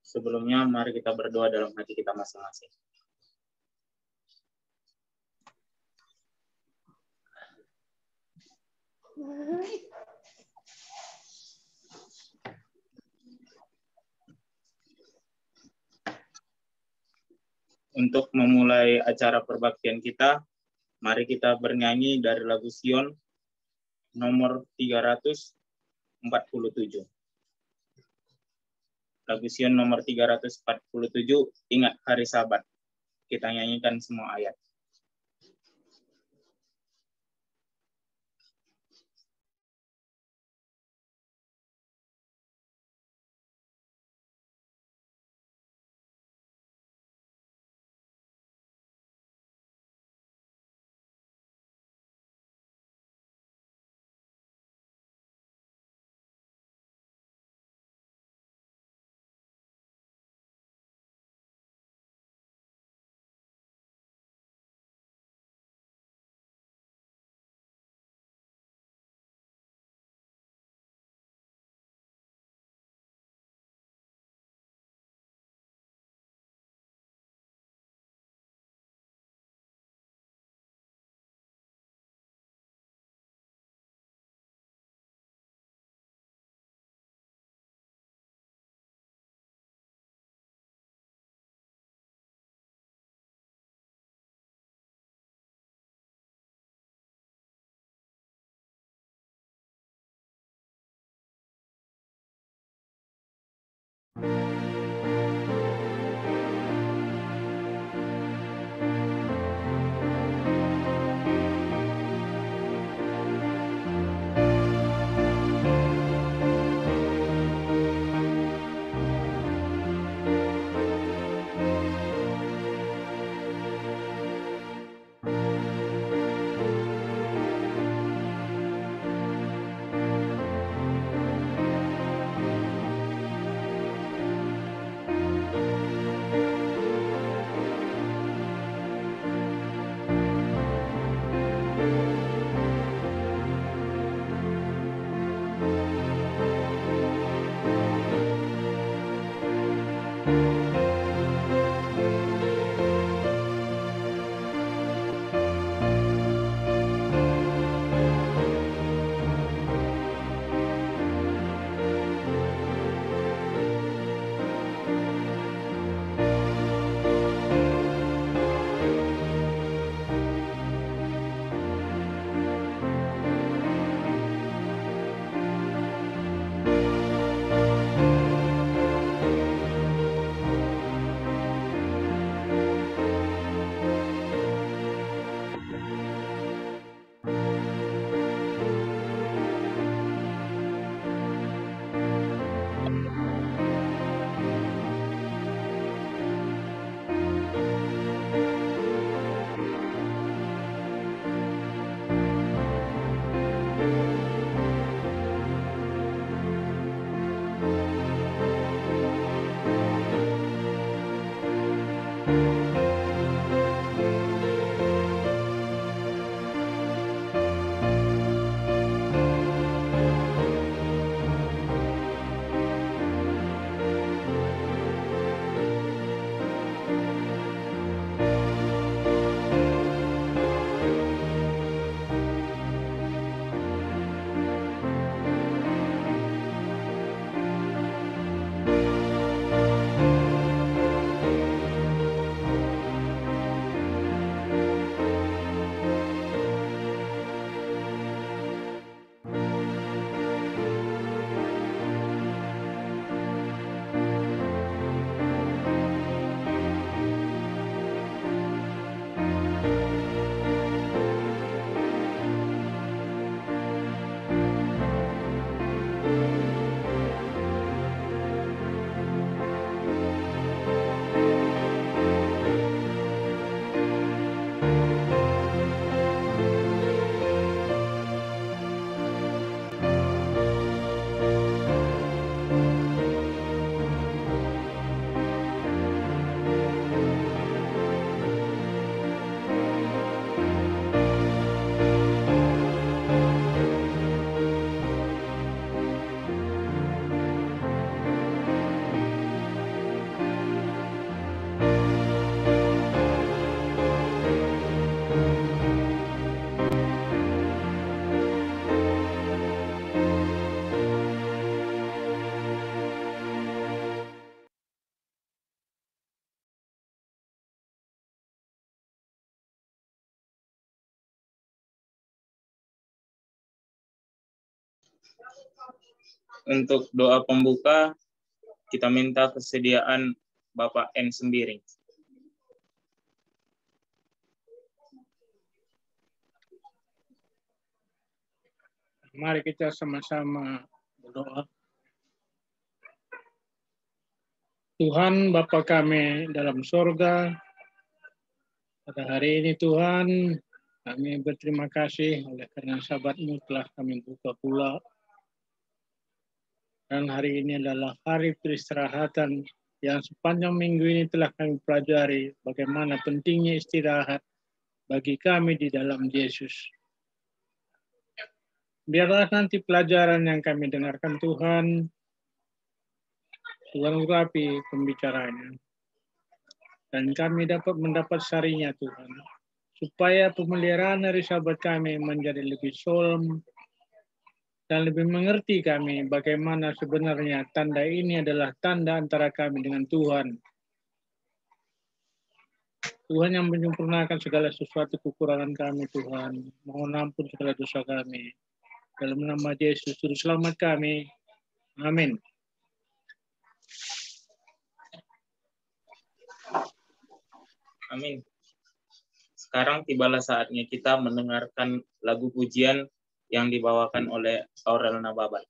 Sebelumnya, mari kita berdoa dalam hati kita masing-masing. Untuk memulai acara perbaktian kita, mari kita bernyanyi dari lagu Sion nomor 347. Lagu Sion nomor 347, Ingat Hari Sabat. Kita nyanyikan semua ayat. Untuk doa pembuka, kita minta kesediaan Bapak N. Sembiring. Mari kita sama-sama berdoa. Tuhan Bapa kami dalam sorga, pada hari ini Tuhan, kami berterima kasih oleh karena sahabat-Mu telah kami buka pula. Dan hari ini adalah hari peristirahatan yang sepanjang minggu ini telah kami pelajari bagaimana pentingnya istirahat bagi kami di dalam Yesus. Biarlah nanti pelajaran yang kami dengarkan Tuhan urapi pembicaranya. Dan kami dapat mendapat sarinya Tuhan. Supaya pemeliharaan dari sahabat kami menjadi lebih solemn dan lebih mengerti kami bagaimana sebenarnya tanda ini adalah tanda antara kami dengan Tuhan. Tuhan yang menyempurnakan segala sesuatu kekurangan kami Tuhan. Mohon ampun segala dosa kami. Dalam nama Yesus, Juru Selamat kami. Amin. Amin. Sekarang tibalah saatnya kita mendengarkan lagu pujian yang dibawakan oleh Aurel Nababan.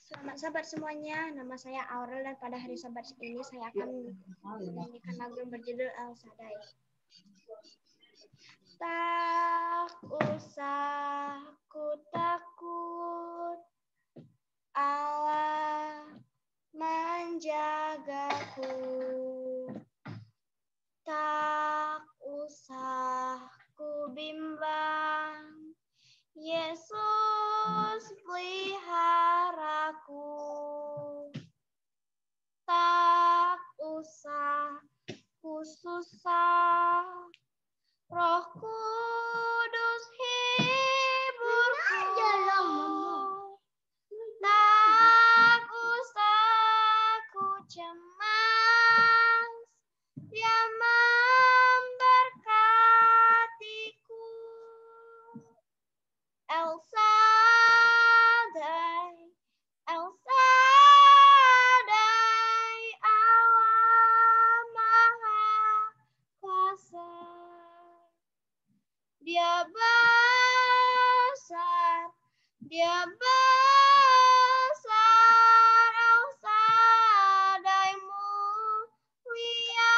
Selamat sahabat semuanya, nama saya Aurel dan pada hari sahabat ini saya akan menyanyikan lagu yang berjudul El Shaddai. Tak usah ku takut, Allah menjagaku. Tak usah ku bimbang, Yesus peliharaku. Tak usah ku susah, Roh Kudus hiburku. Tak usah ku cemas, Dia memberkatiku. El Shaddai, El Shaddai, Allah Maha Kuasa. Dia besar, Dia besar, El Shaddai mulia.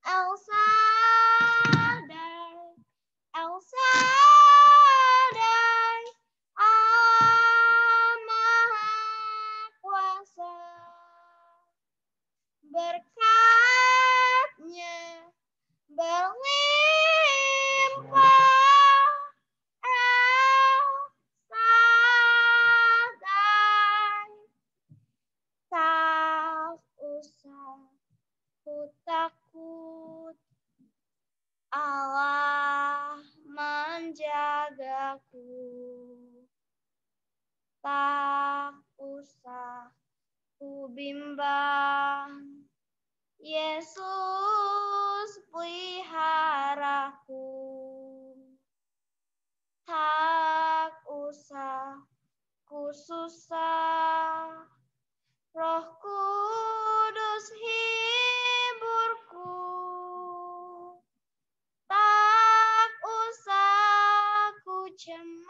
El Shaddai, El Shaddai, Allah Maha Kuasa. Berkat-Nya berlimpah, El Shaddai. Tak usah ku takut, Allah menjagaku. Tak usah ku bimbang, Yesus peliharaku. Tak usah ku susah, Roh Kudus hiburku. Tak usah ku cemas,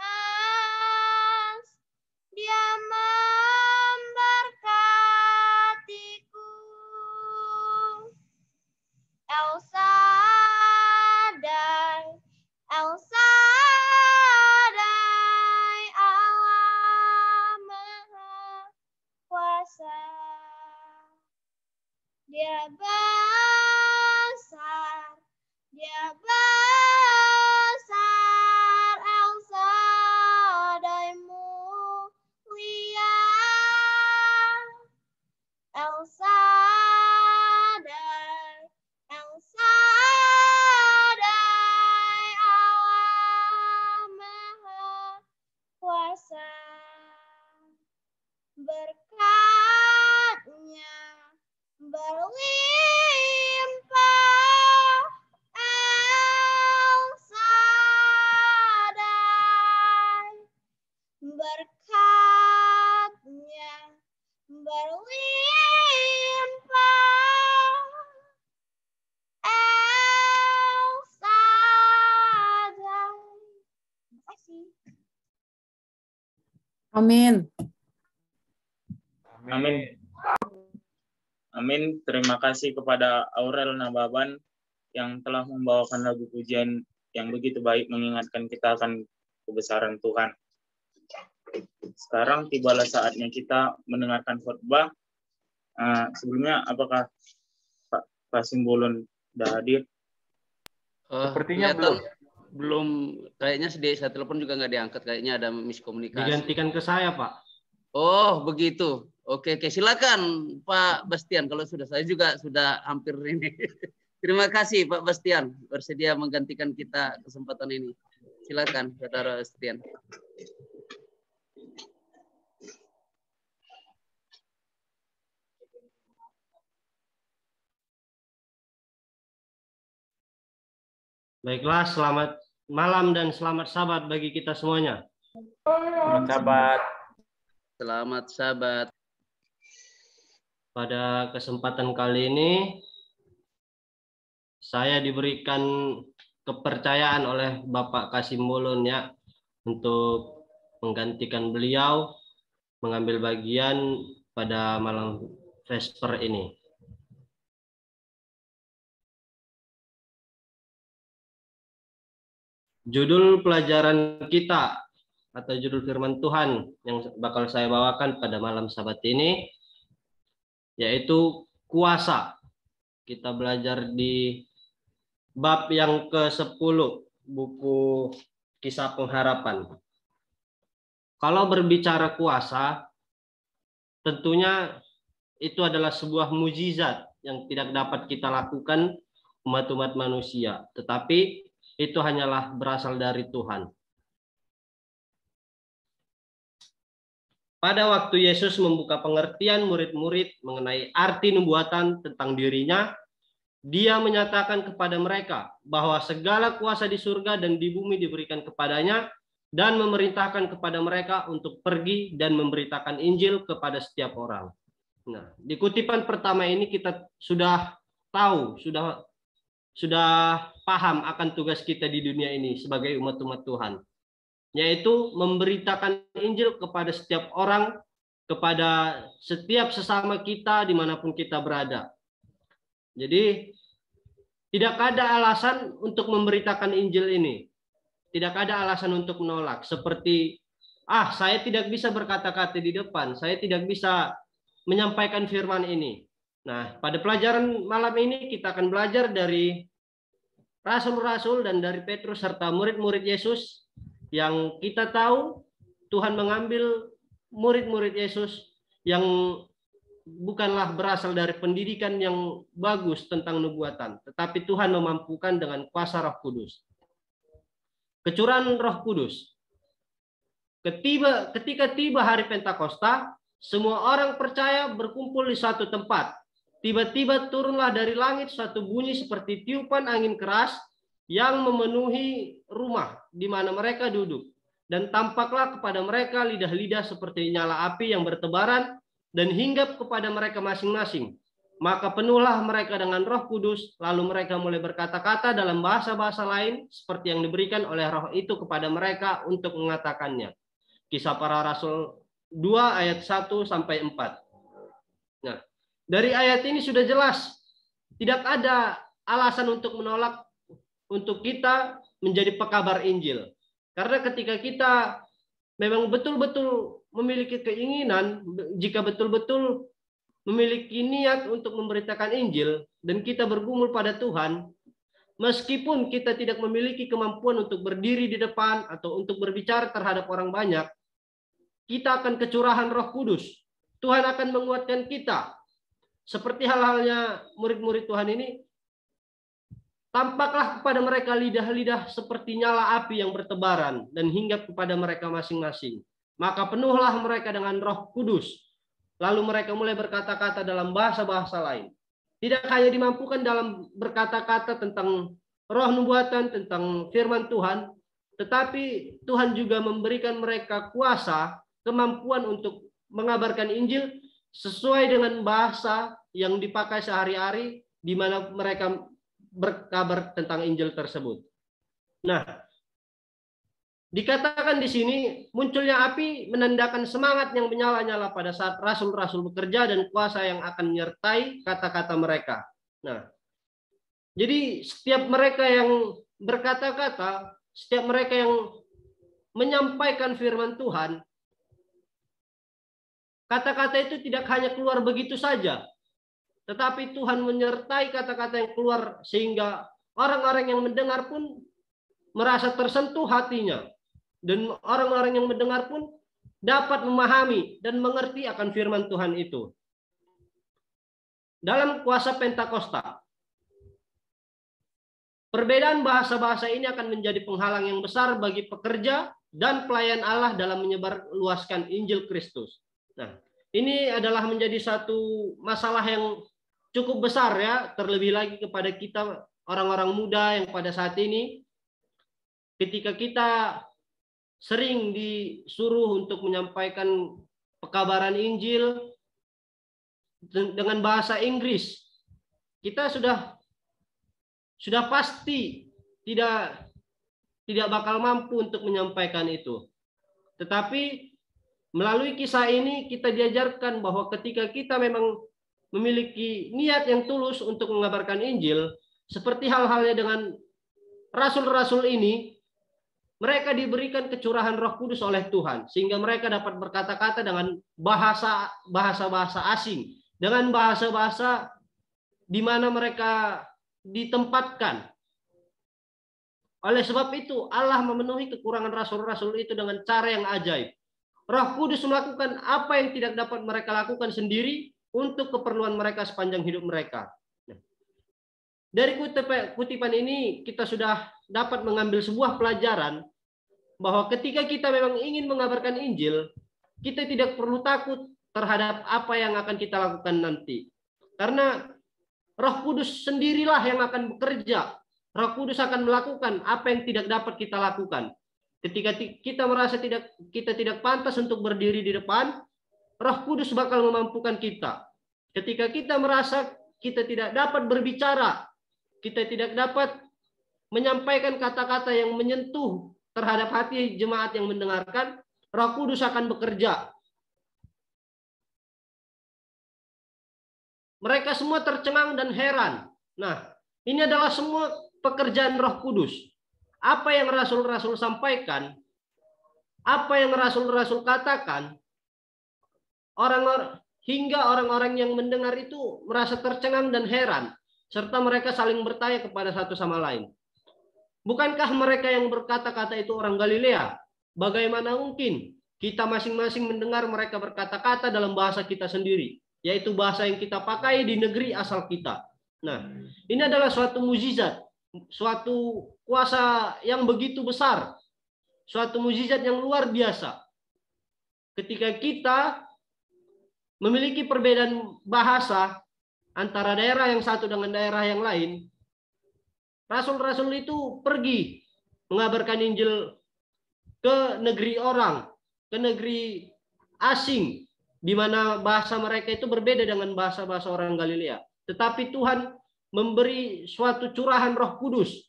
Dia memberkatiku. El Shaddai, El Shaddai, Allah Maha Kuasa. Dia besar, Dia besar, El Shaddai mulia. El Shaddai, El Shaddai, Allah Maha Kuasa. Berkat-Nya berlimpah, berkatnya berlimpah. El Shaddai. Terima kasih. Amin. Amin. Amin. Terima kasih kepada Aurel Nababan yang telah membawakan lagu pujian yang begitu baik mengingatkan kita akan kebesaran Tuhan. Sekarang tibalah saatnya kita mendengarkan khotbah. Sebelumnya apakah Pak Simbolon sudah hadir? Sepertinya belum. Kayaknya saya telepon juga nggak diangkat. Kayaknya ada miskomunikasi. Digantikan ke saya, Pak. Oh, begitu. Oke, silakan Pak Bastian. Kalau saya juga sudah hampir ini. Terima kasih Pak Bastian bersedia menggantikan kita kesempatan ini. Silakan Saudara Bastian. Baiklah, selamat malam dan selamat sabat bagi kita semuanya. Selamat sabat. Selamat sabat. Pada kesempatan kali ini, saya diberikan kepercayaan oleh Bapak Kasimbolon ya untuk menggantikan beliau mengambil bagian pada malam Vesper ini. Judul pelajaran kita atau judul firman Tuhan yang bakal saya bawakan pada malam Sabat ini yaitu kuasa. Kita belajar di bab yang ke-10 buku Kisah Pengharapan. Kalau berbicara kuasa, tentunya itu adalah sebuah mukjizat yang tidak dapat kita lakukan umat-umat manusia, tetapi itu hanyalah berasal dari Tuhan. Pada waktu Yesus membuka pengertian murid-murid mengenai arti nubuatan tentang dirinya, Dia menyatakan kepada mereka bahwa segala kuasa di surga dan di bumi diberikan kepadanya dan memerintahkan kepada mereka untuk pergi dan memberitakan Injil kepada setiap orang. Nah, di kutipan pertama ini kita sudah tahu, sudah paham akan tugas kita di dunia ini sebagai umat-umat Tuhan, yaitu memberitakan Injil kepada setiap orang, kepada setiap sesama kita dimanapun kita berada. Jadi tidak ada alasan untuk memberitakan Injil ini. Tidak ada alasan untuk menolak. Seperti, saya tidak bisa berkata-kata di depan, saya tidak bisa menyampaikan firman ini. Nah, pada pelajaran malam ini kita akan belajar dari rasul-rasul dan dari Petrus serta murid-murid Yesus yang kita tahu Tuhan mengambil murid-murid Yesus yang bukanlah berasal dari pendidikan yang bagus tentang nubuatan, tetapi Tuhan memampukan dengan kuasa Roh Kudus. Kecurahan Roh Kudus. Ketika tiba hari Pentakosta, semua orang percaya berkumpul di satu tempat. Tiba-tiba turunlah dari langit suatu bunyi seperti tiupan angin keras yang memenuhi rumah di mana mereka duduk. Dan tampaklah kepada mereka lidah-lidah seperti nyala api yang bertebaran dan hinggap kepada mereka masing-masing. Maka penuhlah mereka dengan Roh Kudus, lalu mereka mulai berkata-kata dalam bahasa-bahasa lain seperti yang diberikan oleh Roh itu kepada mereka untuk mengatakannya. Kisah Para Rasul 2 ayat 1 sampai 4. Nah, dari ayat ini sudah jelas tidak ada alasan untuk menolak untuk kita menjadi pekabar Injil. Karena ketika kita memang betul-betul memiliki keinginan, jika betul-betul memiliki niat untuk memberitakan Injil, dan kita bergumul pada Tuhan, meskipun kita tidak memiliki kemampuan untuk berdiri di depan atau untuk berbicara terhadap orang banyak, kita akan kecurahan Roh Kudus. Tuhan akan menguatkan kita. Seperti hal-halnya murid-murid Tuhan ini, tampaklah kepada mereka lidah-lidah seperti nyala api yang bertebaran dan hinggap kepada mereka masing-masing. Maka penuhlah mereka dengan Roh Kudus. Lalu mereka mulai berkata-kata dalam bahasa-bahasa lain. Tidak hanya dimampukan dalam berkata-kata tentang roh nubuatan, tentang firman Tuhan, tetapi Tuhan juga memberikan mereka kuasa, kemampuan untuk mengabarkan Injil sesuai dengan bahasa yang dipakai sehari-hari di mana mereka berkabar tentang Injil tersebut. Nah, dikatakan di sini munculnya api menandakan semangat yang menyala-nyala pada saat rasul-rasul bekerja dan kuasa yang akan menyertai kata-kata mereka. Nah, jadi setiap mereka yang berkata-kata, setiap mereka yang menyampaikan firman Tuhan, kata-kata itu tidak hanya keluar begitu saja, tetapi Tuhan menyertai kata-kata yang keluar sehingga orang-orang yang mendengar pun merasa tersentuh hatinya. Dan orang-orang yang mendengar pun dapat memahami dan mengerti akan firman Tuhan itu. Dalam kuasa Pentakosta, perbedaan bahasa-bahasa ini akan menjadi penghalang yang besar bagi pekerja dan pelayan Allah dalam menyebarluaskan Injil Kristus. Nah, ini adalah menjadi satu masalah yang cukup besar ya, terlebih lagi kepada kita orang-orang muda yang pada saat ini, ketika kita sering disuruh untuk menyampaikan pekabaran Injil dengan bahasa Inggris, kita sudah pasti tidak bakal mampu untuk menyampaikan itu. Tetapi melalui kisah ini kita diajarkan bahwa ketika kita memang memiliki niat yang tulus untuk mengabarkan Injil, seperti hal-halnya dengan rasul-rasul ini, mereka diberikan kecurahan Roh Kudus oleh Tuhan sehingga mereka dapat berkata-kata dengan bahasa-bahasa asing, dengan bahasa-bahasa di mana mereka ditempatkan. Oleh sebab itu Allah memenuhi kekurangan rasul-rasul itu dengan cara yang ajaib. Roh Kudus melakukan apa yang tidak dapat mereka lakukan sendiri untuk keperluan mereka sepanjang hidup mereka. Dari kutipan ini kita sudah dapat mengambil sebuah pelajaran bahwa ketika kita memang ingin mengabarkan Injil, kita tidak perlu takut terhadap apa yang akan kita lakukan nanti. Karena Roh Kudus sendirilah yang akan bekerja. Roh Kudus akan melakukan apa yang tidak dapat kita lakukan. Ketika kita merasa kita tidak pantas untuk berdiri di depan, Roh Kudus bakal memampukan kita. Ketika kita merasa kita tidak dapat berbicara, kita tidak dapat menyampaikan kata-kata yang menyentuh terhadap hati jemaat yang mendengarkan, Roh Kudus akan bekerja. Mereka semua tercengang dan heran. Nah, ini adalah semua pekerjaan Roh Kudus. Apa yang rasul-rasul sampaikan, apa yang rasul-rasul katakan, hingga orang-orang yang mendengar itu merasa tercengang dan heran, serta mereka saling bertanya kepada satu sama lain. Bukankah mereka yang berkata-kata itu orang Galilea? Bagaimana mungkin kita masing-masing mendengar mereka berkata-kata dalam bahasa kita sendiri, yaitu bahasa yang kita pakai di negeri asal kita. Nah, ini adalah suatu mukjizat, suatu kuasa yang begitu besar, suatu mukjizat yang luar biasa. Ketika kita memiliki perbedaan bahasa antara daerah yang satu dengan daerah yang lain, rasul-rasul itu pergi mengabarkan Injil ke negeri orang, ke negeri asing, di mana bahasa mereka itu berbeda dengan bahasa-bahasa orang Galilea. Tetapi Tuhan memberi suatu curahan Roh Kudus,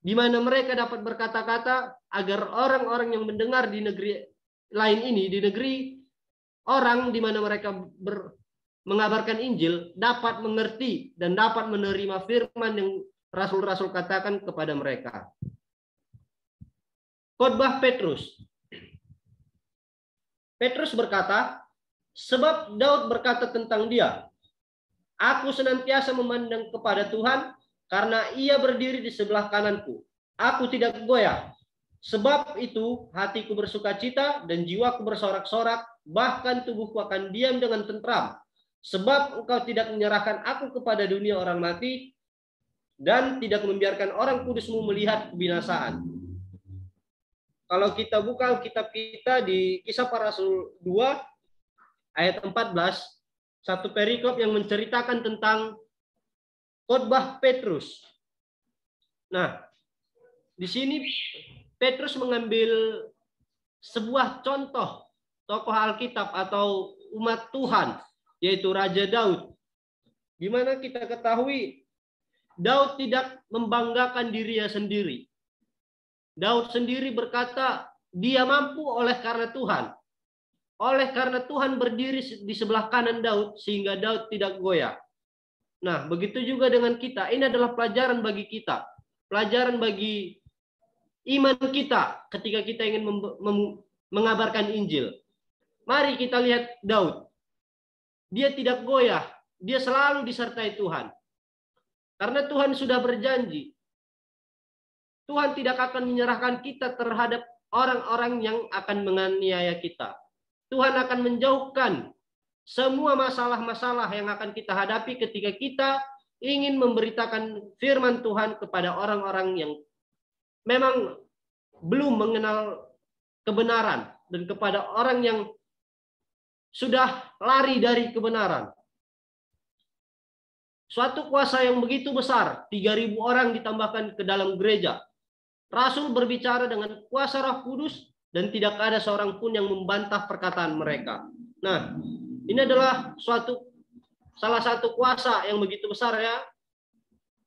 di mana mereka dapat berkata-kata agar orang-orang yang mendengar di negeri lain ini, di negeri orang di mana mereka mengabarkan Injil, dapat mengerti dan dapat menerima firman yang rasul-rasul katakan kepada mereka. Khotbah Petrus. Petrus berkata, sebab Daud berkata tentang dia, aku senantiasa memandang kepada Tuhan karena ia berdiri di sebelah kananku. Aku tidak goyah. Sebab itu hatiku bersukacita dan jiwaku bersorak-sorak, bahkan tubuhku akan diam dengan tentram. Sebab engkau tidak menyerahkan aku kepada dunia orang mati dan tidak membiarkan orang kudusmu melihat kebinasaan. Kalau kita buka kitab kita di Kisah Para Rasul 2 ayat 14, satu perikop yang menceritakan tentang khotbah Petrus. Nah, di sini Petrus mengambil sebuah contoh tokoh Alkitab atau umat Tuhan, yaitu Raja Daud. Di mana kita ketahui Daud tidak membanggakan dirinya sendiri. Daud sendiri berkata, dia mampu oleh karena Tuhan. Oleh karena Tuhan berdiri di sebelah kanan Daud, sehingga Daud tidak goyah. Nah, begitu juga dengan kita. Ini adalah pelajaran bagi kita. Pelajaran bagi iman kita ketika kita ingin mengabarkan Injil. Mari kita lihat Daud. Dia tidak goyah. Dia selalu disertai Tuhan. Karena Tuhan sudah berjanji. Tuhan tidak akan menyerahkan kita terhadap orang-orang yang akan menganiaya kita. Tuhan akan menjauhkan semua masalah-masalah yang akan kita hadapi ketika kita ingin memberitakan firman Tuhan kepada orang-orang yang memang belum mengenal kebenaran dan kepada orang yang sudah lari dari kebenaran. Suatu kuasa yang begitu besar, 3.000 orang ditambahkan ke dalam gereja. Rasul berbicara dengan kuasa Roh Kudus dan tidak ada seorang pun yang membantah perkataan mereka. Nah, ini adalah salah satu kuasa yang begitu besar ya.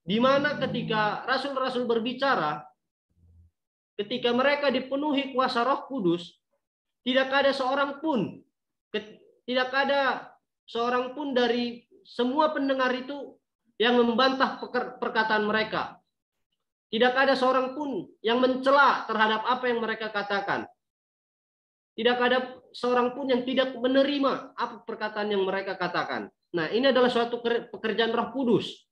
Di mana ketika rasul-rasul berbicara, ketika mereka dipenuhi kuasa Roh Kudus, tidak ada seorang pun dari semua pendengar itu yang membantah perkataan mereka. Tidak ada seorang pun yang mencela terhadap apa yang mereka katakan. Tidak ada seorang pun yang tidak menerima apa perkataan yang mereka katakan. Nah, ini adalah suatu pekerjaan Roh Kudus.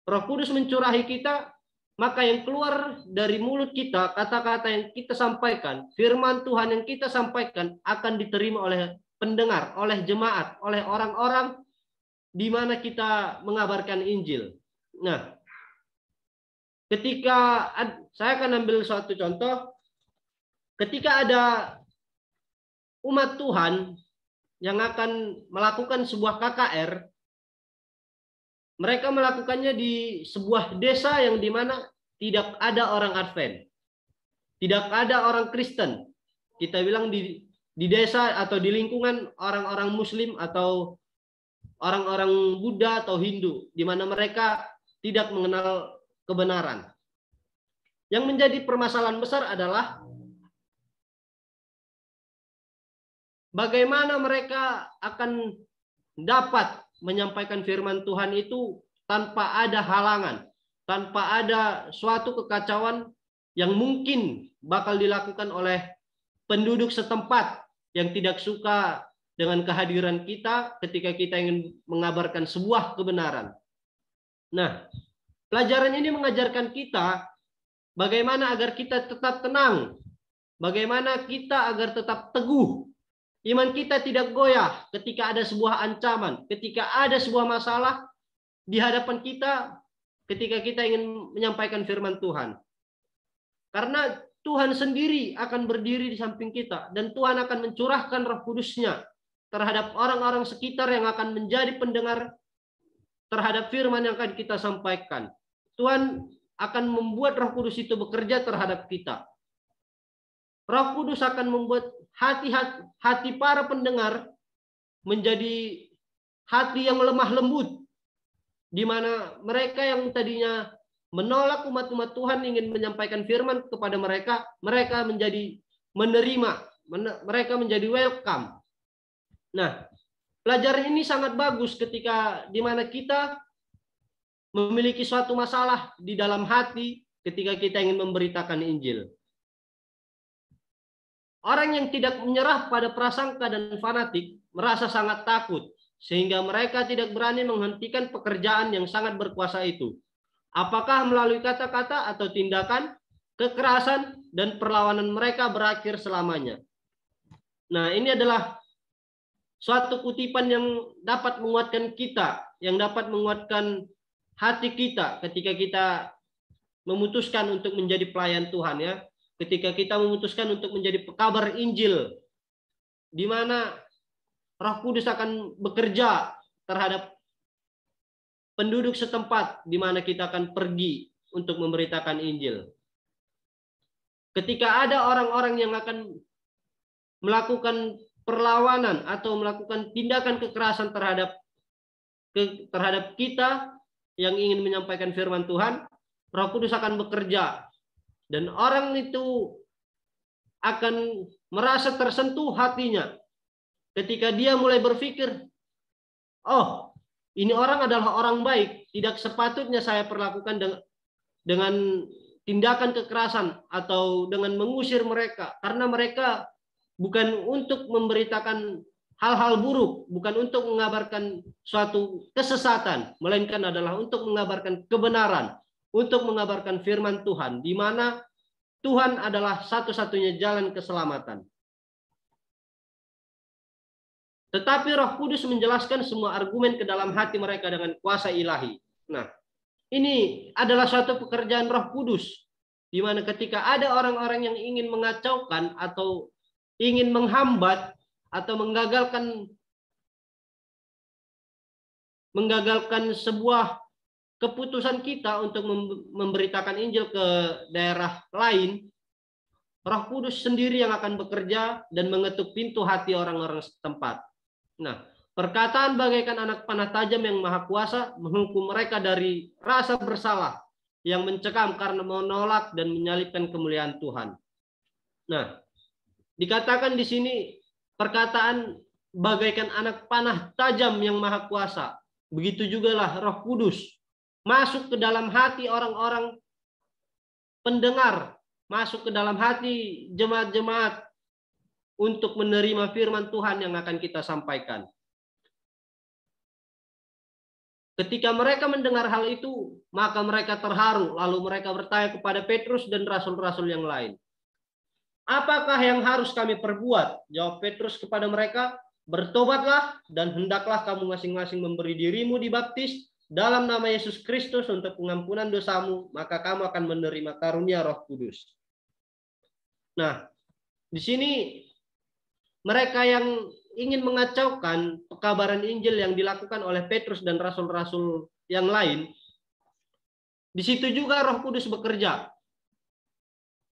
Roh Kudus mencurahi kita, maka yang keluar dari mulut kita, kata-kata yang kita sampaikan, firman Tuhan yang kita sampaikan akan diterima oleh pendengar, oleh jemaat, oleh orang-orang di mana kita mengabarkan Injil. Nah, ketika saya akan ambil suatu contoh, ketika ada umat Tuhan yang akan melakukan sebuah KKR, mereka melakukannya di sebuah desa yang dimana tidak ada orang Advent, tidak ada orang Kristen. Kita bilang di desa atau di lingkungan orang-orang Muslim atau orang-orang Buddha atau Hindu, di mana mereka tidak mengenal kebenaran. Yang menjadi permasalahan besar adalah bagaimana mereka akan dapat menyampaikan firman Tuhan itu tanpa ada halangan, tanpa ada suatu kekacauan yang mungkin bakal dilakukan oleh penduduk setempat yang tidak suka dengan kehadiran kita ketika kita ingin mengabarkan sebuah kebenaran. Nah, pelajaran ini mengajarkan kita bagaimana agar kita tetap tenang, bagaimana kita agar tetap teguh. Iman kita tidak goyah ketika ada sebuah ancaman, ketika ada sebuah masalah di hadapan kita, ketika kita ingin menyampaikan firman Tuhan. Karena Tuhan sendiri akan berdiri di samping kita, dan Tuhan akan mencurahkan Roh Kudus-Nya terhadap orang-orang sekitar yang akan menjadi pendengar terhadap firman yang akan kita sampaikan. Tuhan akan membuat Roh Kudus itu bekerja terhadap kita. Roh Kudus akan membuat hati para pendengar menjadi hati yang lemah lembut, di mana mereka yang tadinya menolak umat-umat Tuhan ingin menyampaikan firman kepada mereka, mereka menjadi menerima, mereka menjadi welcome. Nah, pelajaran ini sangat bagus ketika di mana kita memiliki suatu masalah di dalam hati ketika kita ingin memberitakan Injil. Orang yang tidak menyerah pada prasangka dan fanatik merasa sangat takut, sehingga mereka tidak berani menghentikan pekerjaan yang sangat berkuasa itu. Apakah melalui kata-kata atau tindakan, kekerasan dan perlawanan mereka berakhir selamanya. Nah, ini adalah suatu kutipan yang dapat menguatkan kita, yang dapat menguatkan hati kita ketika kita memutuskan untuk menjadi pelayan Tuhan ya. Ketika kita memutuskan untuk menjadi pekabar Injil, di mana Roh Kudus akan bekerja terhadap penduduk setempat di mana kita akan pergi untuk memberitakan Injil. ketika ada orang-orang yang akan melakukan perlawanan atau melakukan tindakan kekerasan terhadap kita yang ingin menyampaikan firman Tuhan, Roh Kudus akan bekerja. Dan orang itu akan merasa tersentuh hatinya ketika dia mulai berpikir, oh, ini orang adalah orang baik, tidak sepatutnya saya perlakukan dengan tindakan kekerasan atau dengan mengusir mereka, karena mereka bukan untuk memberitakan hal-hal buruk, bukan untuk mengabarkan suatu kesesatan, melainkan adalah untuk mengabarkan kebenaran, untuk mengabarkan firman Tuhan, di mana Tuhan adalah satu-satunya jalan keselamatan. Tetapi Roh Kudus menjelaskan semua argumen ke dalam hati mereka dengan kuasa ilahi. Nah, ini adalah suatu pekerjaan Roh Kudus, di mana ketika ada orang-orang yang ingin mengacaukan atau ingin menghambat atau menggagalkan sebuah keputusan kita untuk memberitakan Injil ke daerah lain, Roh Kudus sendiri yang akan bekerja dan mengetuk pintu hati orang-orang setempat. Nah, perkataan bagaikan anak panah tajam yang maha kuasa menghukum mereka dari rasa bersalah yang mencekam karena menolak dan menyalibkan kemuliaan Tuhan. Nah, dikatakan di sini perkataan bagaikan anak panah tajam yang maha kuasa. Begitu juga lah Roh Kudus masuk ke dalam hati orang-orang pendengar, masuk ke dalam hati jemaat-jemaat untuk menerima firman Tuhan yang akan kita sampaikan. Ketika mereka mendengar hal itu, maka mereka terharu, lalu mereka bertanya kepada Petrus dan rasul-rasul yang lain, apakah yang harus kami perbuat? Jawab Petrus kepada mereka, bertobatlah dan hendaklah kamu masing-masing memberi dirimu dibaptis dalam nama Yesus Kristus untuk pengampunan dosamu, maka kamu akan menerima karunia Roh Kudus. Nah, di sini mereka yang ingin mengacaukan pekabaran Injil yang dilakukan oleh Petrus dan rasul-rasul yang lain, di situ juga Roh Kudus bekerja.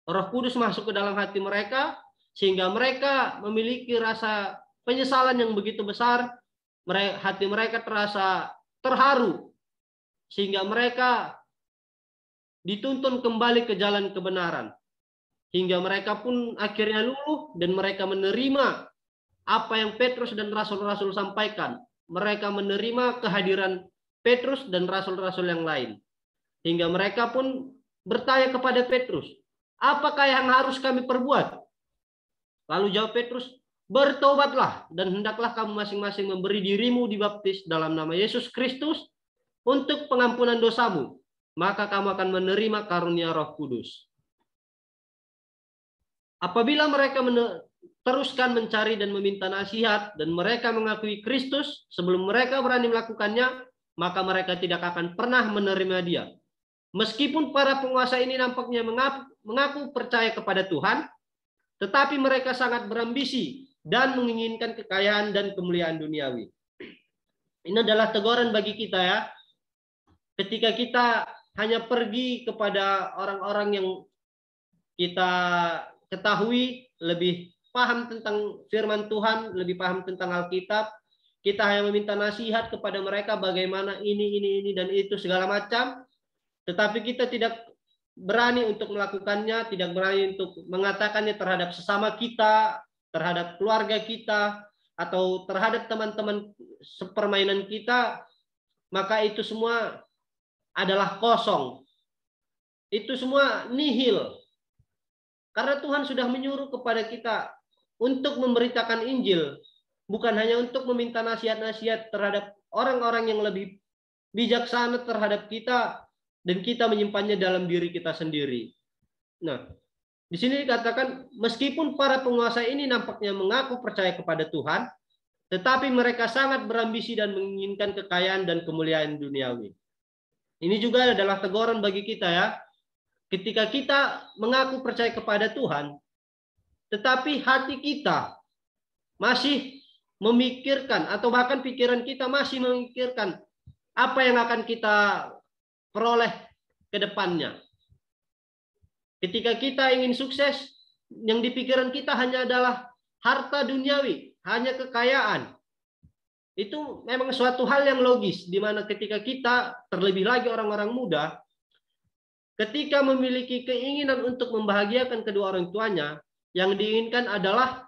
Roh Kudus masuk ke dalam hati mereka sehingga mereka memiliki rasa penyesalan yang begitu besar. Hati mereka terasa terharu sehingga mereka dituntun kembali ke jalan kebenaran. Hingga mereka pun akhirnya luluh dan mereka menerima apa yang Petrus dan rasul-rasul sampaikan. Mereka menerima kehadiran Petrus dan rasul-rasul yang lain. Hingga mereka pun bertanya kepada Petrus, apakah yang harus kami perbuat? Lalu jawab Petrus, bertobatlah dan hendaklah kamu masing-masing memberi dirimu dibaptis dalam nama Yesus Kristus untuk pengampunan dosamu, maka kamu akan menerima karunia Roh Kudus. Apabila mereka teruskan mencari dan meminta nasihat dan mereka mengakui Kristus sebelum mereka berani melakukannya, maka mereka tidak akan pernah menerima Dia. Meskipun para penguasa ini nampaknya mengaku percaya kepada Tuhan, tetapi mereka sangat berambisi dan menginginkan kekayaan dan kemuliaan duniawi. Ini adalah teguran bagi kita ya. Ketika kita hanya pergi kepada orang-orang yang kita ketahui lebih paham tentang firman Tuhan, lebih paham tentang Alkitab, kita hanya meminta nasihat kepada mereka bagaimana ini dan itu segala macam, tetapi kita tidak berani untuk melakukannya, tidak berani untuk mengatakannya terhadap sesama kita, terhadap keluarga kita, atau terhadap teman-teman sepermainan kita, maka itu semua adalah kosong. Itu semua nihil. Karena Tuhan sudah menyuruh kepada kita untuk memberitakan Injil, bukan hanya untuk meminta nasihat-nasihat terhadap orang-orang yang lebih bijaksana terhadap kita, dan kita menyimpannya dalam diri kita sendiri. Nah, di sini dikatakan, meskipun para penguasa ini nampaknya mengaku percaya kepada Tuhan, tetapi mereka sangat berambisi dan menginginkan kekayaan dan kemuliaan duniawi. Ini juga adalah teguran bagi kita ya. Ketika kita mengaku percaya kepada Tuhan, tetapi hati kita masih memikirkan atau bahkan pikiran kita masih memikirkan apa yang akan kita peroleh ke depannya. Ketika kita ingin sukses, yang di pikiran kita hanya adalah harta duniawi, hanya kekayaan. Itu memang suatu hal yang logis, di mana ketika kita, terlebih lagi orang-orang muda, ketika memiliki keinginan untuk membahagiakan kedua orang tuanya, yang diinginkan adalah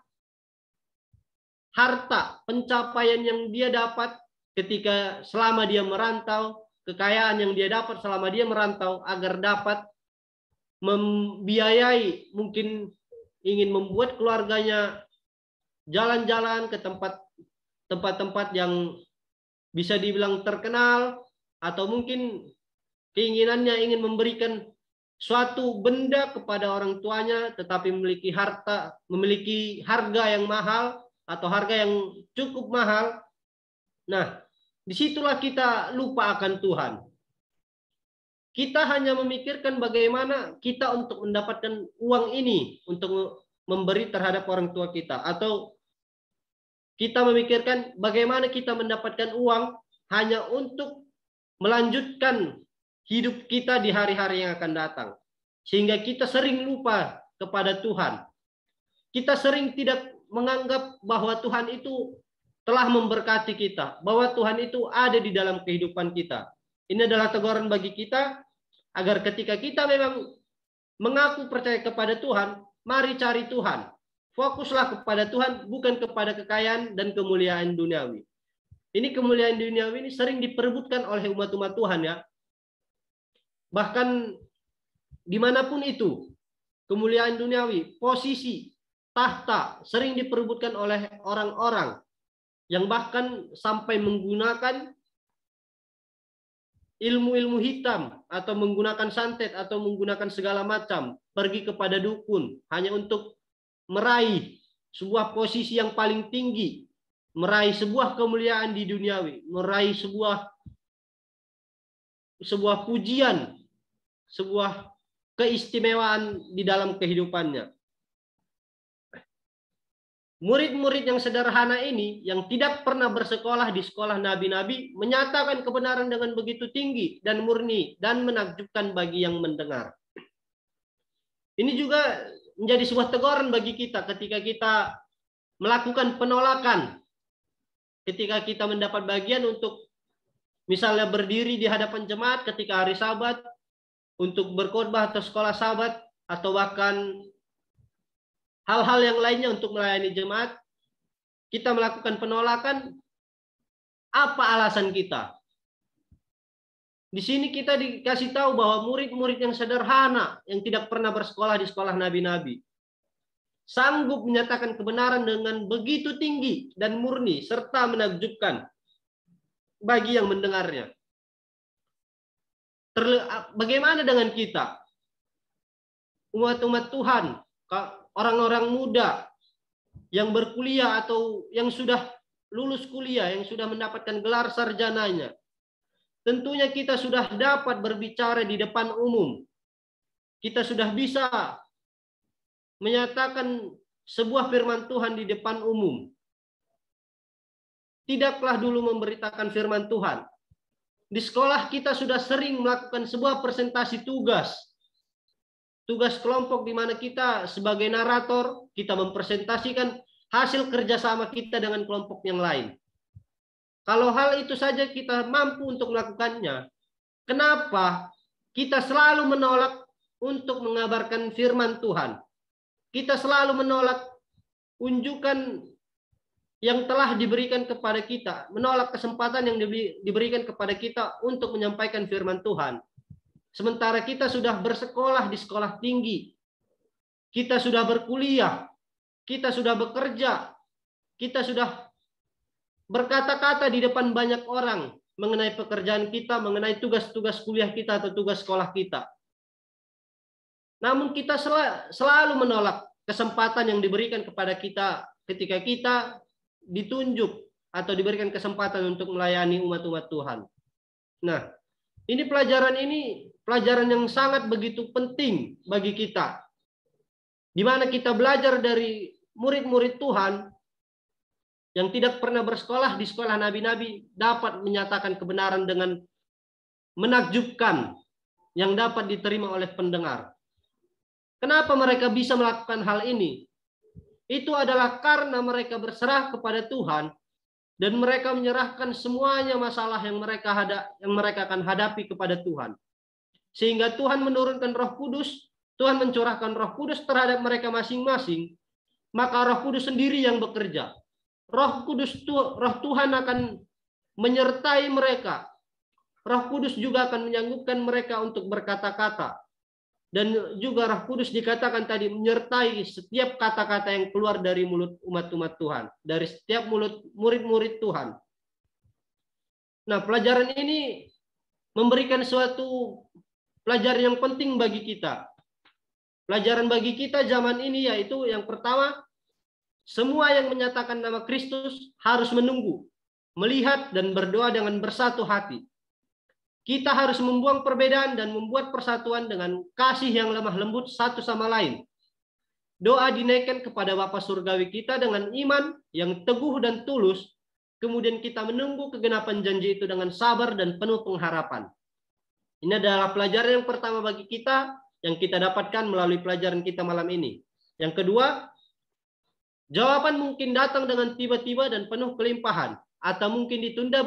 harta, pencapaian yang dia dapat ketika selama dia merantau, kekayaan yang dia dapat selama dia merantau agar dapat membiayai, mungkin ingin membuat keluarganya jalan-jalan ke tempat-tempat yang bisa dibilang terkenal, atau mungkin keinginannya ingin memberikan suatu benda kepada orang tuanya tetapi memiliki harga yang mahal atau harga yang cukup mahal. Nah, disitulah kita lupa akan Tuhan. Kita hanya memikirkan bagaimana kita untuk mendapatkan uang ini untuk memberi terhadap orang tua kita, atau kita memikirkan bagaimana kita mendapatkan uang hanya untuk melanjutkan hidup kita di hari-hari yang akan datang. Sehingga kita sering lupa kepada Tuhan. Kita sering tidak menganggap bahwa Tuhan itu telah memberkati kita, bahwa Tuhan itu ada di dalam kehidupan kita. Ini adalah teguran bagi kita, agar ketika kita memang mengaku percaya kepada Tuhan, mari cari Tuhan. Fokuslah kepada Tuhan, bukan kepada kekayaan dan kemuliaan duniawi. Ini kemuliaan duniawi ini sering diperebutkan oleh umat-umat Tuhan, ya. Bahkan dimanapun itu, kemuliaan duniawi, posisi, tahta sering diperebutkan oleh orang-orang yang bahkan sampai menggunakan ilmu-ilmu hitam, atau menggunakan santet, atau menggunakan segala macam, pergi kepada dukun hanya untuk meraih sebuah posisi yang paling tinggi, meraih sebuah kemuliaan di duniawi, meraih sebuah pujian, sebuah keistimewaan di dalam kehidupannya. Murid-murid yang sederhana ini, yang tidak pernah bersekolah di sekolah nabi-nabi, menyatakan kebenaran dengan begitu tinggi dan murni dan menakjubkan bagi yang mendengar. Ini juga menjadi sebuah teguran bagi kita ketika kita melakukan penolakan, ketika kita mendapat bagian untuk misalnya berdiri di hadapan jemaat ketika hari Sabat, untuk berkhotbah atau sekolah Sabat, atau bahkan hal-hal yang lainnya untuk melayani jemaat, kita melakukan penolakan. Apa alasan kita? Di sini kita dikasih tahu bahwa murid-murid yang sederhana, yang tidak pernah bersekolah di sekolah nabi-nabi, sanggup menyatakan kebenaran dengan begitu tinggi dan murni, serta menakjubkan bagi yang mendengarnya. Bagaimana dengan kita? Umat-umat Tuhan, orang-orang muda yang berkuliah atau yang sudah lulus kuliah, yang sudah mendapatkan gelar sarjananya. Tentunya kita sudah dapat berbicara di depan umum. Kita sudah bisa menyatakan sebuah firman Tuhan di depan umum. Tidaklah dulu memberitakan firman Tuhan. Di sekolah kita sudah sering melakukan sebuah presentasi tugas. Tugas kelompok di mana kita sebagai narator, kita mempresentasikan hasil kerjasama kita dengan kelompok yang lain. Kalau hal itu saja kita mampu untuk melakukannya, kenapa kita selalu menolak untuk mengabarkan firman Tuhan? Kita selalu menolak unjukan yang telah diberikan kepada kita, menolak kesempatan yang diberikan kepada kita untuk menyampaikan firman Tuhan. Sementara kita sudah bersekolah di sekolah tinggi, kita sudah berkuliah, kita sudah bekerja, kita sudah berkata-kata di depan banyak orang mengenai pekerjaan kita, mengenai tugas-tugas kuliah kita atau tugas sekolah kita. Namun kita selalu menolak kesempatan yang diberikan kepada kita ketika kita ditunjuk atau diberikan kesempatan untuk melayani umat-umat Tuhan. Nah, ini pelajaran yang sangat begitu penting bagi kita. Di mana kita belajar dari murid-murid Tuhan yang tidak pernah bersekolah di sekolah nabi-nabi dapat menyatakan kebenaran dengan menakjubkan yang dapat diterima oleh pendengar. Kenapa mereka bisa melakukan hal ini? Itu adalah karena mereka berserah kepada Tuhan dan mereka menyerahkan semuanya masalah yang mereka akan hadapi kepada Tuhan. Sehingga Tuhan menurunkan Roh Kudus, Tuhan mencurahkan Roh Kudus terhadap mereka masing-masing, maka Roh Kudus sendiri yang bekerja. Roh Tuhan akan menyertai mereka. Roh Kudus juga akan menyanggupkan mereka untuk berkata-kata. Dan juga Roh Kudus dikatakan tadi menyertai setiap kata-kata yang keluar dari mulut umat-umat Tuhan, dari setiap mulut murid-murid Tuhan. Nah, pelajaran ini memberikan suatu pelajaran yang penting bagi kita. Pelajaran bagi kita zaman ini yaitu yang pertama, semua yang menyatakan nama Kristus harus menunggu, melihat dan berdoa dengan bersatu hati. Kita harus membuang perbedaan dan membuat persatuan dengan kasih yang lemah lembut satu sama lain. Doa dinaikkan kepada Bapa Surgawi kita dengan iman yang teguh dan tulus. Kemudian kita menunggu kegenapan janji itu dengan sabar dan penuh pengharapan. Ini adalah pelajaran yang pertama bagi kita yang kita dapatkan melalui pelajaran kita malam ini. Yang kedua, jawaban mungkin datang dengan tiba-tiba dan penuh kelimpahan, atau mungkin ditunda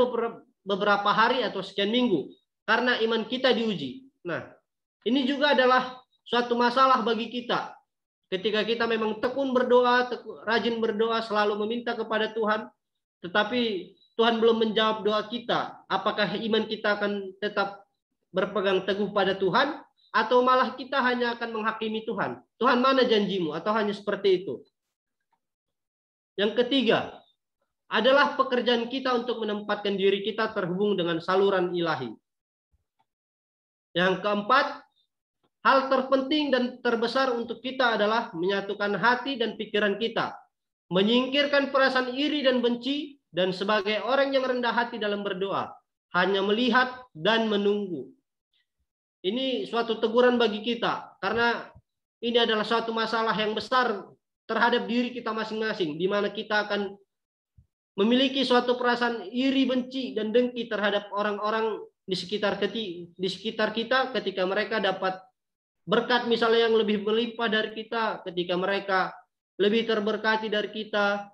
beberapa hari atau sekian minggu, karena iman kita diuji. Nah, ini juga adalah suatu masalah bagi kita. Ketika kita memang tekun berdoa, rajin berdoa, selalu meminta kepada Tuhan, tetapi Tuhan belum menjawab doa kita. Apakah iman kita akan tetap berpegang teguh pada Tuhan, atau malah kita hanya akan menghakimi Tuhan? Tuhan, mana janjimu? Atau hanya seperti itu? Yang ketiga, adalah pekerjaan kita untuk menempatkan diri kita terhubung dengan saluran ilahi. Yang keempat, hal terpenting dan terbesar untuk kita adalah menyatukan hati dan pikiran kita, menyingkirkan perasaan iri dan benci, dan sebagai orang yang rendah hati dalam berdoa, hanya melihat dan menunggu. Ini suatu teguran bagi kita, karena ini adalah suatu masalah yang besar terhadap diri kita masing-masing, di mana kita akan memiliki suatu perasaan iri, benci, dan dengki terhadap orang-orang di sekitar kita ketika mereka dapat berkat misalnya yang lebih melimpah dari kita, ketika mereka lebih terberkati dari kita,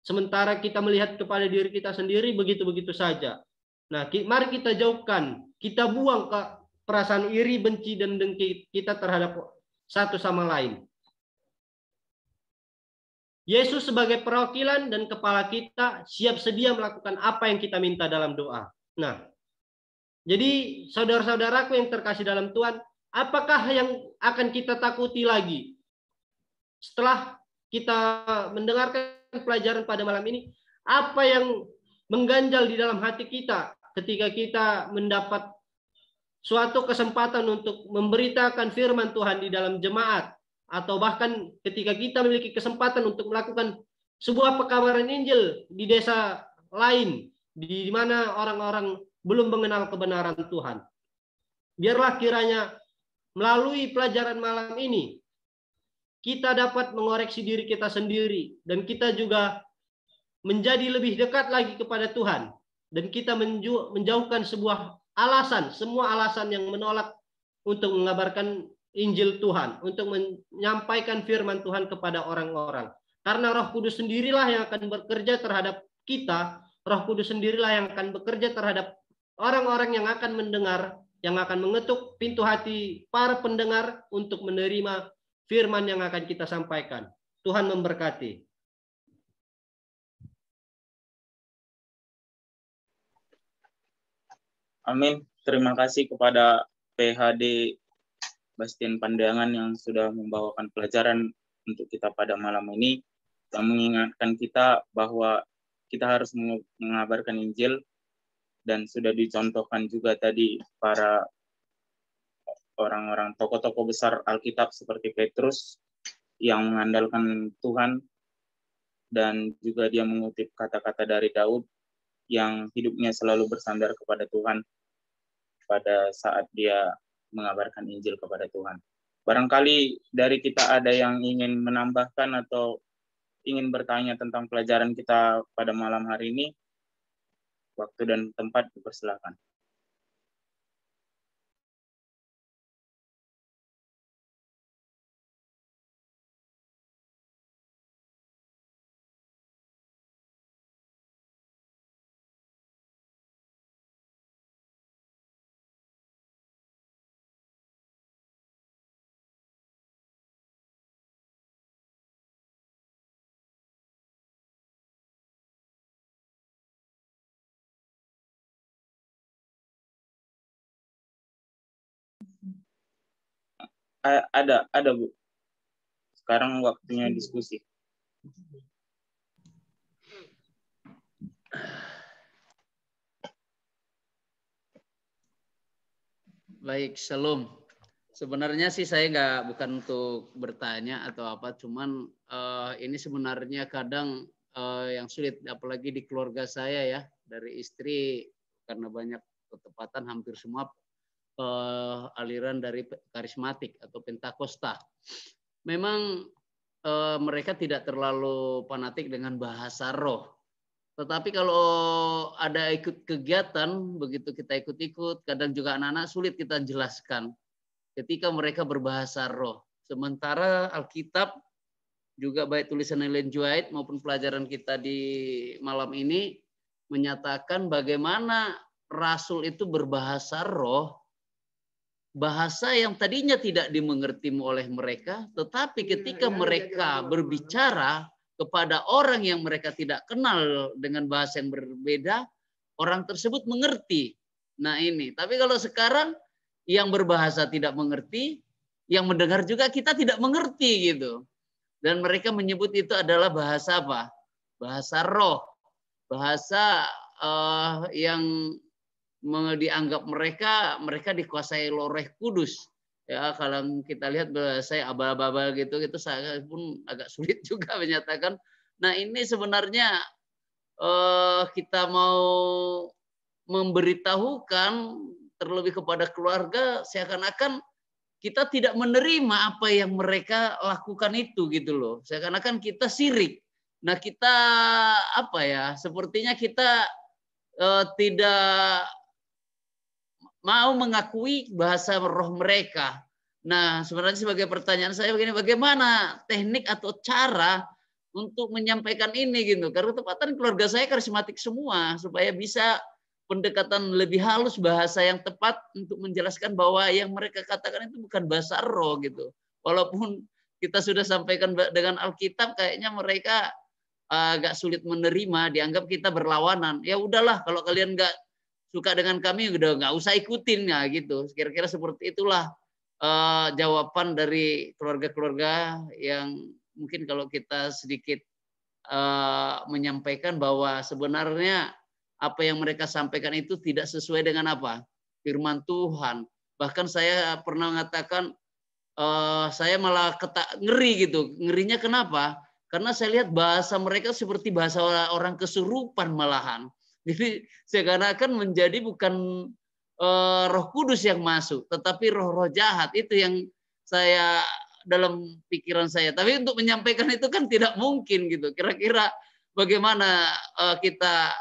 sementara kita melihat kepada diri kita sendiri begitu-begitu saja. Nah, mari kita jauhkan, kita buang ke perasaan iri, benci, dan dengki kita terhadap satu sama lain. Yesus sebagai perwakilan dan kepala kita siap sedia melakukan apa yang kita minta dalam doa. Nah, jadi saudara-saudaraku yang terkasih dalam Tuhan, apakah yang akan kita takuti lagi? Setelah kita mendengarkan pelajaran pada malam ini, apa yang mengganjal di dalam hati kita ketika kita mendapat suatu kesempatan untuk memberitakan firman Tuhan di dalam jemaat, atau bahkan ketika kita memiliki kesempatan untuk melakukan sebuah pekabaran Injil di desa lain, di mana orang-orang belum mengenal kebenaran Tuhan. Biarlah kiranya melalui pelajaran malam ini, kita dapat mengoreksi diri kita sendiri, dan kita juga menjadi lebih dekat lagi kepada Tuhan, dan kita menjauhkan semua alasan yang menolak untuk mengabarkan Injil Tuhan, untuk menyampaikan firman Tuhan kepada orang-orang. Karena Roh Kudus sendirilah yang akan bekerja terhadap kita, Roh Kudus sendirilah yang akan bekerja terhadap orang-orang yang akan mendengar, yang akan mengetuk pintu hati para pendengar untuk menerima firman yang akan kita sampaikan. Tuhan memberkati. Amin. Terima kasih kepada PHD Bastian Pandangan yang sudah membawakan pelajaran untuk kita pada malam ini, yang mengingatkan kita bahwa kita harus mengabarkan Injil, dan sudah dicontohkan juga tadi para orang-orang tokoh-tokoh besar Alkitab seperti Petrus yang mengandalkan Tuhan, dan juga dia mengutip kata-kata dari Daud yang hidupnya selalu bersandar kepada Tuhan pada saat dia mengabarkan Injil kepada Tuhan. Barangkali dari kita ada yang ingin menambahkan atau ingin bertanya tentang pelajaran kita pada malam hari ini. Waktu dan tempat dipersilakan. Ada Bu. Sekarang waktunya diskusi. Baik, Shalom. Sebenarnya sih saya bukan untuk bertanya atau apa, cuman ini sebenarnya kadang yang sulit, apalagi di keluarga saya ya, dari istri, karena banyak ketepatan hampir semua aliran dari karismatik atau pentakosta. Memang mereka tidak terlalu fanatik dengan bahasa roh. Tetapi kalau ada ikut kegiatan, begitu kita ikut-ikut, kadang juga anak-anak sulit kita jelaskan ketika mereka berbahasa roh. Sementara Alkitab, juga baik tulisan Ellen G. White maupun pelajaran kita di malam ini, menyatakan bagaimana Rasul itu berbahasa roh, bahasa yang tadinya tidak dimengerti oleh mereka, tetapi ketika mereka berbicara kepada orang yang mereka tidak kenal dengan bahasa yang berbeda, orang tersebut mengerti. Nah ini, tapi kalau sekarang yang berbahasa tidak mengerti, yang mendengar juga kita tidak mengerti gitu. Dan mereka menyebut itu adalah bahasa apa? Bahasa roh, bahasa yang dianggap mereka dikuasai oleh Roh Kudus. Ya, kalau kita lihat saya abal-abal gitu saya pun agak sulit juga menyatakan. Nah, ini sebenarnya kita mau memberitahukan terlebih kepada keluarga, seakan-akan kita tidak menerima apa yang mereka lakukan itu gitu loh. Seakan-akan kita sirik. Nah, kita apa ya? Sepertinya kita tidak mau mengakui bahasa roh mereka. Nah, sebenarnya sebagai pertanyaan saya begini, bagaimana teknik atau cara untuk menyampaikan ini gitu? Karena tepatan keluarga saya karismatik semua, supaya bisa pendekatan lebih halus, bahasa yang tepat untuk menjelaskan bahwa yang mereka katakan itu bukan bahasa roh gitu. Walaupun kita sudah sampaikan dengan Alkitab, kayaknya mereka agak sulit menerima, dianggap kita berlawanan. Ya udahlah, kalau kalian nggak suka dengan kami udah nggak usah ikutin ya gitu. Kira-kira seperti itulah jawaban dari keluarga-keluarga yang mungkin kalau kita sedikit menyampaikan bahwa sebenarnya apa yang mereka sampaikan itu tidak sesuai dengan apa? Firman Tuhan. Bahkan saya pernah mengatakan saya malah ngeri gitu. Ngerinya kenapa? Karena saya lihat bahasa mereka seperti bahasa orang kesurupan malahan. Jadi seakan-akan menjadi bukan Roh Kudus yang masuk, tetapi roh-roh jahat. Itu yang saya dalam pikiran saya. Tapi untuk menyampaikan itu kan tidak mungkin gitu. Kira-kira bagaimana kita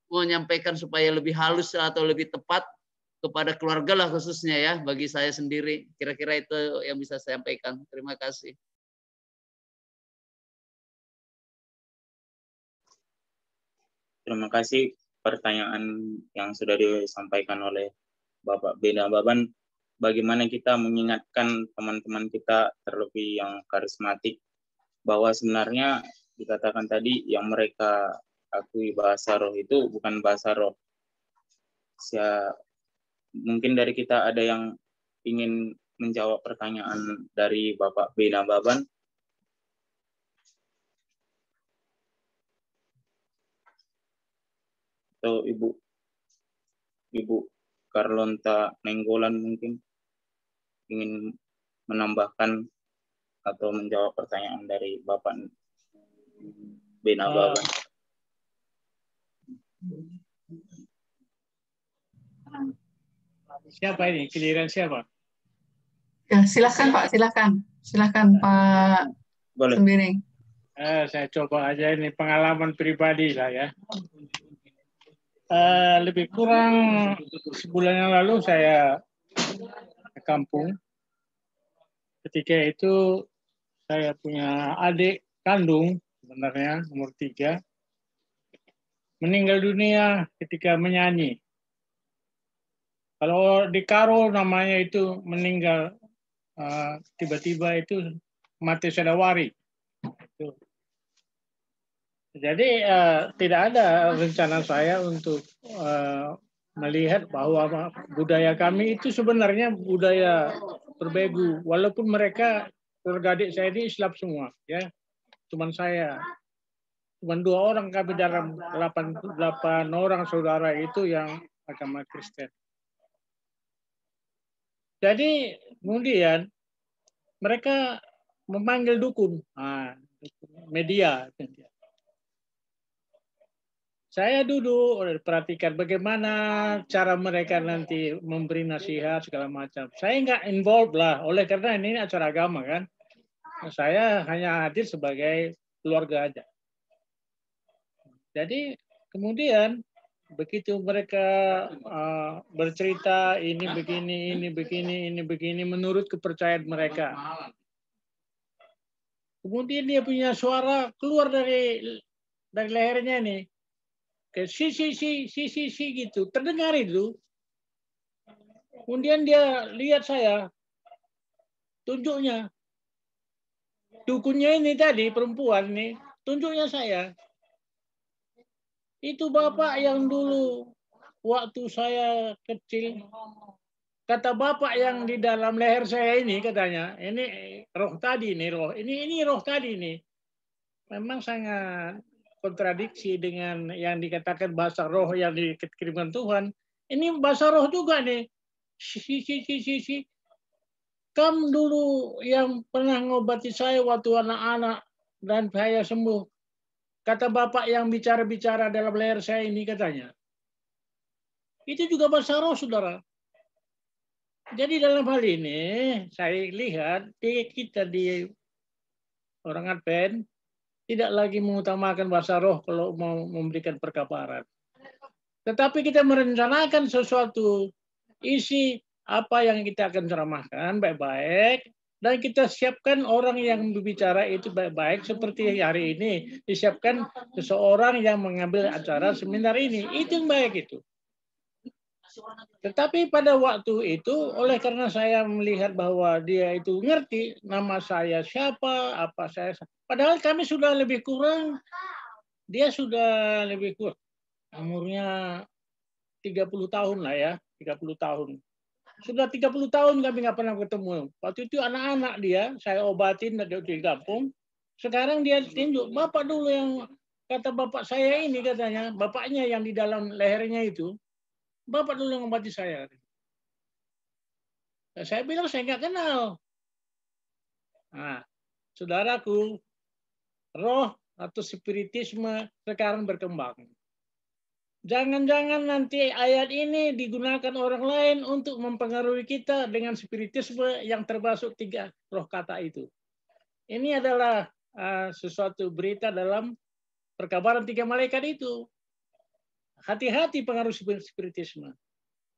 menyampaikan supaya lebih halus atau lebih tepat kepada keluarga lah khususnya ya, bagi saya sendiri. Kira-kira itu yang bisa saya sampaikan. Terima kasih. Terima kasih pertanyaan yang sudah disampaikan oleh Bapak Bena Baban. Bagaimana kita mengingatkan teman-teman kita, terlebih yang karismatik, bahwa sebenarnya dikatakan tadi yang mereka akui bahasa roh itu bukan bahasa roh. Mungkin dari kita ada yang ingin menjawab pertanyaan dari Bapak Bena Baban. Atau Ibu Carlonta Nenggolan mungkin ingin menambahkan atau menjawab pertanyaan dari Bapak Bena Baban. Siapa ini? Giliran siapa? Ya, silakan Pak, silakan Pak Sembiring. Saya coba aja, ini pengalaman pribadi lah ya. Lebih kurang sebulan yang lalu saya ke kampung. Ketika itu saya punya adik kandung, sebenarnya umur 3, meninggal dunia ketika menyanyi. Kalau di Karo namanya itu meninggal tiba-tiba itu mati sadawari. Jadi tidak ada rencana saya untuk melihat bahwa budaya kami itu sebenarnya budaya berbegu, walaupun mereka keluarga adik saya ini Islam semua, ya. Cuman saya, cuman 2 orang kami dalam 8 orang saudara itu yang agama Kristen. Jadi kemudian mereka memanggil dukun, media. Saya duduk perhatikan bagaimana cara mereka nanti memberi nasihat segala macam. Saya nggak involved lah, oleh karena ini acara agama kan. Saya hanya hadir sebagai keluarga aja. Jadi kemudian begitu mereka bercerita ini begini menurut kepercayaan mereka. Kemudian dia punya suara keluar dari lehernya nih. Kayak si gitu, terdengar itu. Kemudian dia lihat saya, tunjuknya. Dukunnya ini tadi, perempuan nih, tunjuknya saya. Itu bapak yang dulu, waktu saya kecil, kata bapak yang di dalam leher saya ini, katanya, ini roh tadi nih, ini roh tadi nih. Memang sangat kontradiksi dengan yang dikatakan bahasa roh yang dikirimkan Tuhan. Ini bahasa roh juga nih. Kamu dulu yang pernah ngobati saya waktu anak-anak dan saya sembuh. Kata bapak yang bicara-bicara dalam leher saya ini katanya. Itu juga bahasa roh, saudara. Jadi dalam hal ini saya lihat kita di orang Advent tidak lagi mengutamakan bahasa roh kalau mau memberikan perkabaran. Tetapi kita merencanakan sesuatu isi apa yang kita akan ceramahkan baik-baik, dan kita siapkan orang yang berbicara itu baik-baik, seperti hari ini disiapkan seseorang yang mengambil acara seminar ini. Itu yang baik itu. Tetapi pada waktu itu, oleh karena saya melihat bahwa dia itu ngerti nama saya siapa, apa saya, padahal kami sudah lebih kurang, dia sudah lebih kurang, umurnya 30 tahun lah ya, 30 tahun. Sudah 30 tahun kami nggak pernah ketemu. Waktu itu anak-anak dia, saya obatin di kampung. Sekarang dia tunjuk, bapak dulu yang kata bapak saya ini katanya, bapaknya yang di dalam lehernya itu, bapak dulu yang ngobati saya. Saya bilang saya nggak kenal. Nah, saudaraku, roh atau spiritisme sekarang berkembang. Jangan-jangan nanti ayat ini digunakan orang lain untuk mempengaruhi kita dengan spiritisme yang termasuk 3 roh kata itu. Ini adalah sesuatu berita dalam perkabaran 3 malaikat itu. Hati-hati pengaruh spiritisme.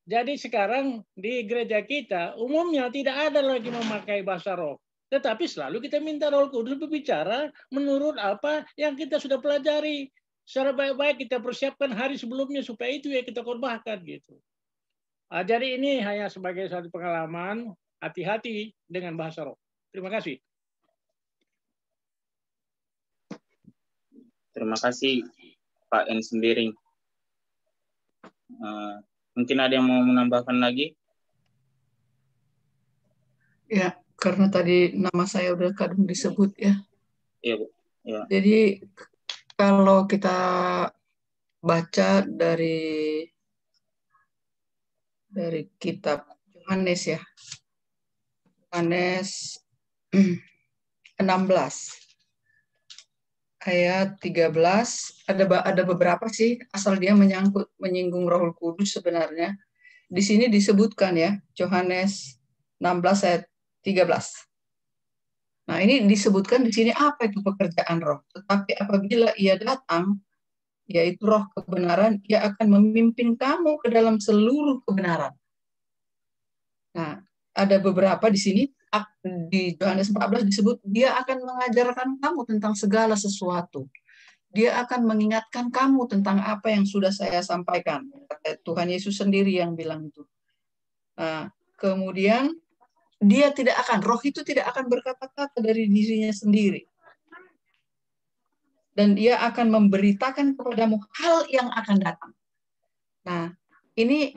Jadi sekarang di gereja kita umumnya tidak ada lagi memakai bahasa roh. Tetapi selalu kita minta Roh Kudus berbicara menurut apa yang kita sudah pelajari. Secara baik-baik kita persiapkan hari sebelumnya supaya itu yang kita korbankan gitu. Jadi ini hanya sebagai satu pengalaman, hati-hati dengan bahasa roh. Terima kasih. Terima kasih Pak N. Sembiring. Mungkin ada yang mau menambahkan lagi? Ya, karena tadi nama saya udah kadung disebut ya. Iya, Bu. Ya. Jadi kalau kita baca dari kitab Yohanes ya. Yohanes 16 ayat 13, ada beberapa sih, asal dia menyinggung Roh Kudus sebenarnya. Di sini disebutkan ya, Yohanes 16 ayat 13. Nah, ini disebutkan di sini apa itu pekerjaan roh. Tetapi apabila ia datang, yaitu roh kebenaran, ia akan memimpin kamu ke dalam seluruh kebenaran. Nah, ada beberapa di sini, di Yohanes 14 disebut, dia akan mengajarkan kamu tentang segala sesuatu. Dia akan mengingatkan kamu tentang apa yang sudah saya sampaikan. Tuhan Yesus sendiri yang bilang itu. Nah, kemudian, dia tidak akan, roh itu tidak akan berkata-kata dari dirinya sendiri. Dan dia akan memberitakan kepadamu hal yang akan datang. Nah, ini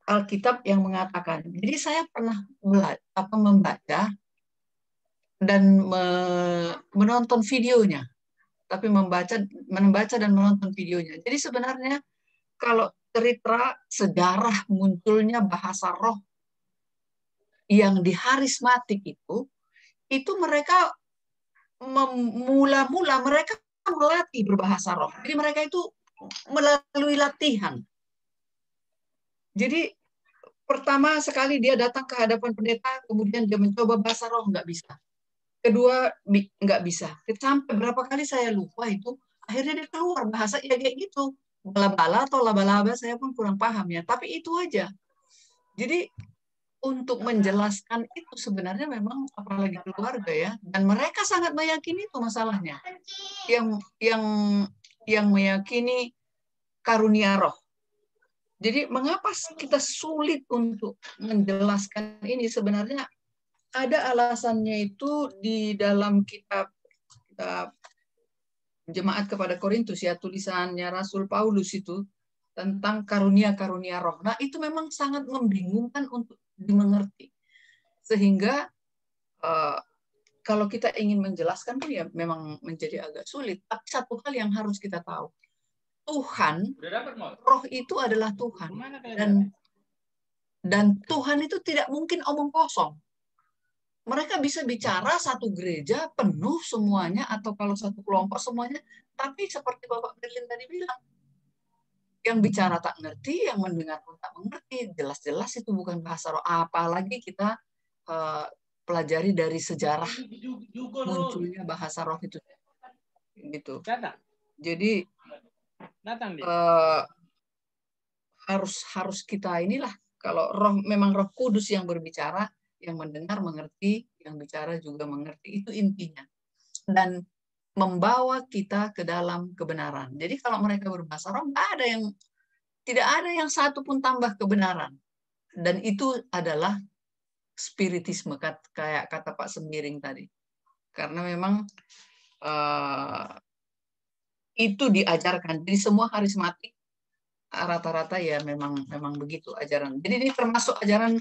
Alkitab yang mengatakan. Jadi saya pernah membaca dan menonton videonya, tapi membaca dan menonton videonya. Jadi sebenarnya kalau cerita sejarah munculnya bahasa roh yang di harismatik itu mereka mula-mula mereka melatih berbahasa roh. Jadi mereka itu melalui latihan. Jadi pertama sekali dia datang ke hadapan pendeta, kemudian dia mencoba bahasa roh, nggak bisa. Kedua, nggak bisa. Sampai berapa kali saya lupa itu, akhirnya dia keluar bahasa ya kayak gitu. Bala-bala atau laba-laba, saya pun kurang paham ya. Tapi itu aja. Jadi untuk menjelaskan itu sebenarnya memang apalagi keluarga ya. Dan mereka sangat meyakini itu masalahnya. Yang meyakini karunia roh. Jadi mengapa kita sulit untuk menjelaskan ini? Sebenarnya ada alasannya itu di dalam kitab Jemaat kepada Korintus ya, tulisannya Rasul Paulus itu tentang karunia-karunia roh. Nah, itu memang sangat membingungkan untuk dimengerti. Sehingga kalau kita ingin menjelaskan pun ya memang menjadi agak sulit. Tapi satu hal yang harus kita tahu, Tuhan, roh itu adalah Tuhan. Dan Tuhan itu tidak mungkin omong kosong. Mereka bisa bicara satu gereja penuh semuanya, atau kalau satu kelompok semuanya, tapi seperti Bapak Berlin tadi bilang, yang bicara tak ngerti, yang mendengar pun tak mengerti, jelas-jelas itu bukan bahasa roh. Apalagi kita pelajari dari sejarah munculnya bahasa roh itu. Gitu. Jadi harus kita inilah, kalau roh memang Roh Kudus yang berbicara, yang mendengar mengerti, yang bicara juga mengerti, itu intinya. Dan membawa kita ke dalam kebenaran. Jadi kalau mereka berbahasa roh, tidak ada yang satu pun tambah kebenaran. Dan itu adalah spiritisme, kayak kata Pak Sembiring tadi. Karena memang itu diajarkan. Jadi semua karismatik rata-rata ya memang begitu ajaran. Jadi ini termasuk ajaran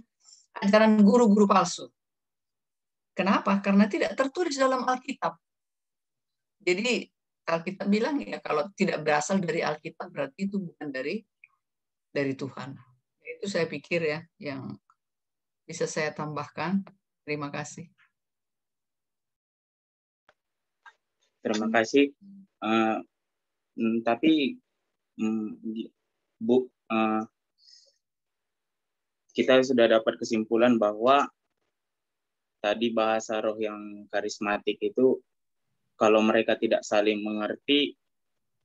guru-guru palsu. Kenapa? Karena tidak tertulis dalam Alkitab. Jadi Alkitab bilang ya kalau tidak berasal dari Alkitab berarti itu bukan dari Tuhan. Itu saya pikir ya yang bisa saya tambahkan. Terima kasih. Terima kasih. Tapi Bu, kita sudah dapat kesimpulan bahwa tadi bahasa roh yang karismatik itu kalau mereka tidak saling mengerti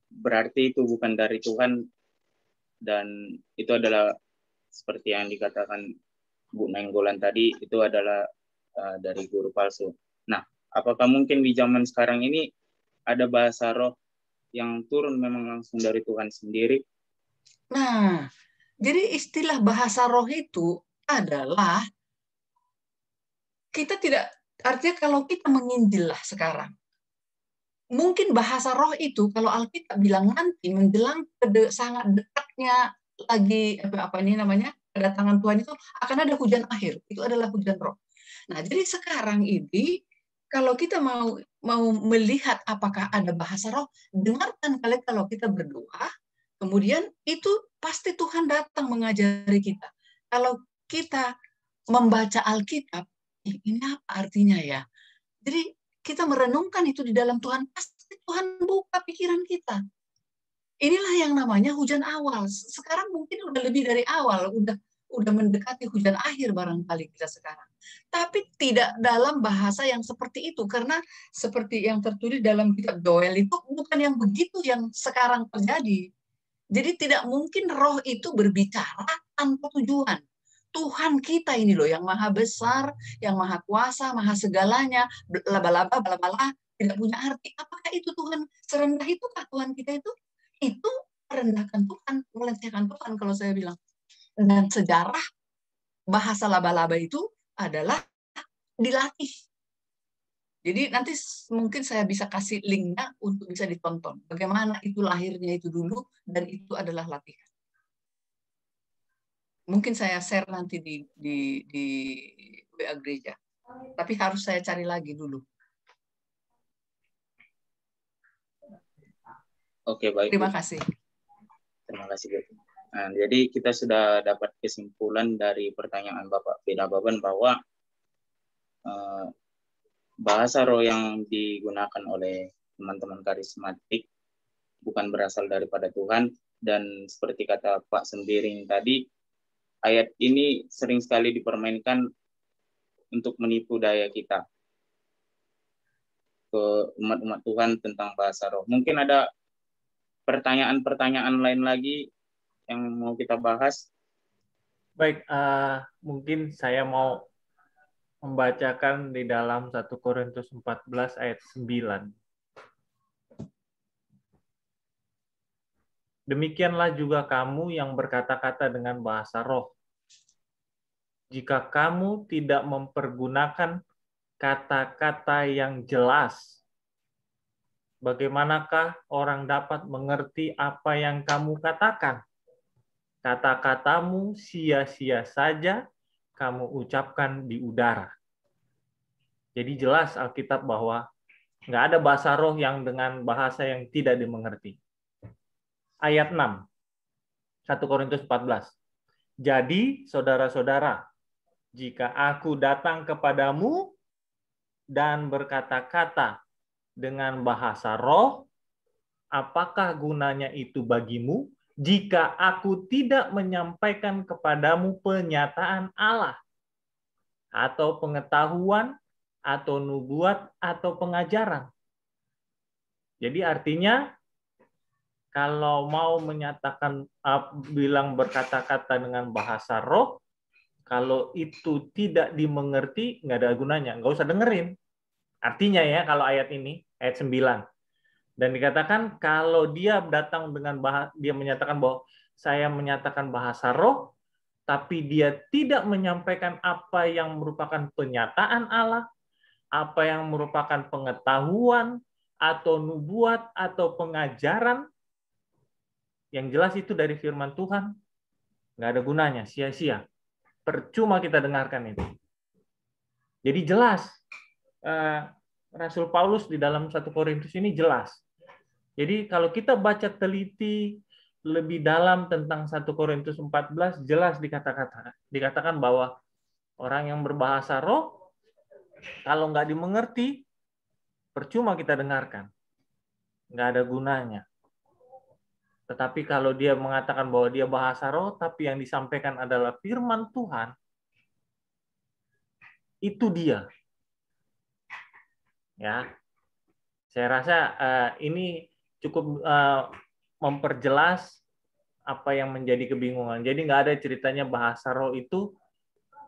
berarti itu bukan dari Tuhan, dan itu adalah seperti yang dikatakan Bu Nainggolan tadi, itu adalah dari guru palsu. Nah, apakah mungkin di zaman sekarang ini ada bahasa roh yang turun memang langsung dari Tuhan sendiri? Nah, jadi istilah bahasa roh itu adalah kita tidak, artinya kalau kita menginjil lah sekarang, mungkin bahasa roh itu kalau Alkitab bilang nanti menjelang sangat dekatnya lagi apa ini namanya kedatangan Tuhan itu akan ada hujan akhir, itu adalah hujan roh. Nah, jadi sekarang ini kalau kita mau melihat apakah ada bahasa roh, dengarkan kali kalau kita berdoa, kemudian itu pasti Tuhan datang mengajari kita. Kalau kita membaca Alkitab, ini apa artinya ya? Jadi kita merenungkan itu di dalam Tuhan, pasti Tuhan buka pikiran kita. Inilah yang namanya hujan awal. Sekarang mungkin udah lebih dari awal, udah mendekati hujan akhir barangkali kita sekarang. Tapi tidak dalam bahasa yang seperti itu, karena seperti yang tertulis dalam kitab Joel itu bukan yang begitu yang sekarang terjadi. Jadi tidak mungkin roh itu berbicara tanpa tujuan. Tuhan kita ini loh yang maha besar, yang maha kuasa, maha segalanya, laba-laba, bala-bala, tidak punya arti. Apakah itu Tuhan serendah itukah Tuhan kita itu? Itu merendahkan Tuhan, melecehkan Tuhan kalau saya bilang. Dan sejarah bahasa laba-laba itu adalah dilatih. Jadi nanti mungkin saya bisa kasih linknya untuk bisa ditonton. Bagaimana itu lahirnya itu dulu, dan itu adalah latihan. Mungkin saya share nanti di WA gereja. Tapi harus saya cari lagi dulu. Oke, baik. Terima kasih. Terima kasih, Bu. Nah, jadi kita sudah dapat kesimpulan dari pertanyaan Bapak Bena Baban bahwa bahasa roh yang digunakan oleh teman-teman karismatik bukan berasal daripada Tuhan, dan seperti kata Pak Sembiring tadi, ayat ini sering sekali dipermainkan untuk menipu daya kita ke umat-umat Tuhan tentang bahasa roh. Mungkin ada pertanyaan-pertanyaan lain lagi yang mau kita bahas. Baik, mungkin saya mau membacakan di dalam 1 Korintus 14 ayat 9. Demikianlah juga kamu yang berkata-kata dengan bahasa roh. Jika kamu tidak mempergunakan kata-kata yang jelas, bagaimanakah orang dapat mengerti apa yang kamu katakan? Kata-katamu sia-sia saja kamu ucapkan di udara. Jadi jelas Alkitab bahwa nggak ada bahasa roh yang dengan bahasa yang tidak dimengerti. Ayat 6, 1 Korintus 14. Jadi, saudara-saudara, jika aku datang kepadamu dan berkata-kata dengan bahasa roh, apakah gunanya itu bagimu jika aku tidak menyampaikan kepadamu penyataan Allah, atau pengetahuan, atau nubuat, atau pengajaran? Jadi artinya, kalau mau menyatakan, bilang berkata-kata dengan bahasa roh, kalau itu tidak dimengerti, nggak ada gunanya. Nggak usah dengerin. Artinya ya, kalau ayat ini, ayat 9. Dan dikatakan, kalau dia datang dengan dia menyatakan bahwa saya menyatakan bahasa roh, tapi dia tidak menyampaikan apa yang merupakan penyataan Allah, apa yang merupakan pengetahuan, atau nubuat, atau pengajaran, yang jelas itu dari firman Tuhan, nggak ada gunanya, sia-sia. Percuma kita dengarkan itu. Jadi jelas, Rasul Paulus di dalam 1 Korintus ini jelas. Jadi kalau kita baca teliti lebih dalam tentang 1 Korintus 14, jelas dikatakan bahwa orang yang berbahasa roh, kalau nggak dimengerti, percuma kita dengarkan. Nggak ada gunanya. Tetapi kalau dia mengatakan bahwa dia bahasa roh, tapi yang disampaikan adalah firman Tuhan, itu dia. Ya, saya rasa ini cukup memperjelas apa yang menjadi kebingungan. Jadi nggak ada ceritanya bahasa roh itu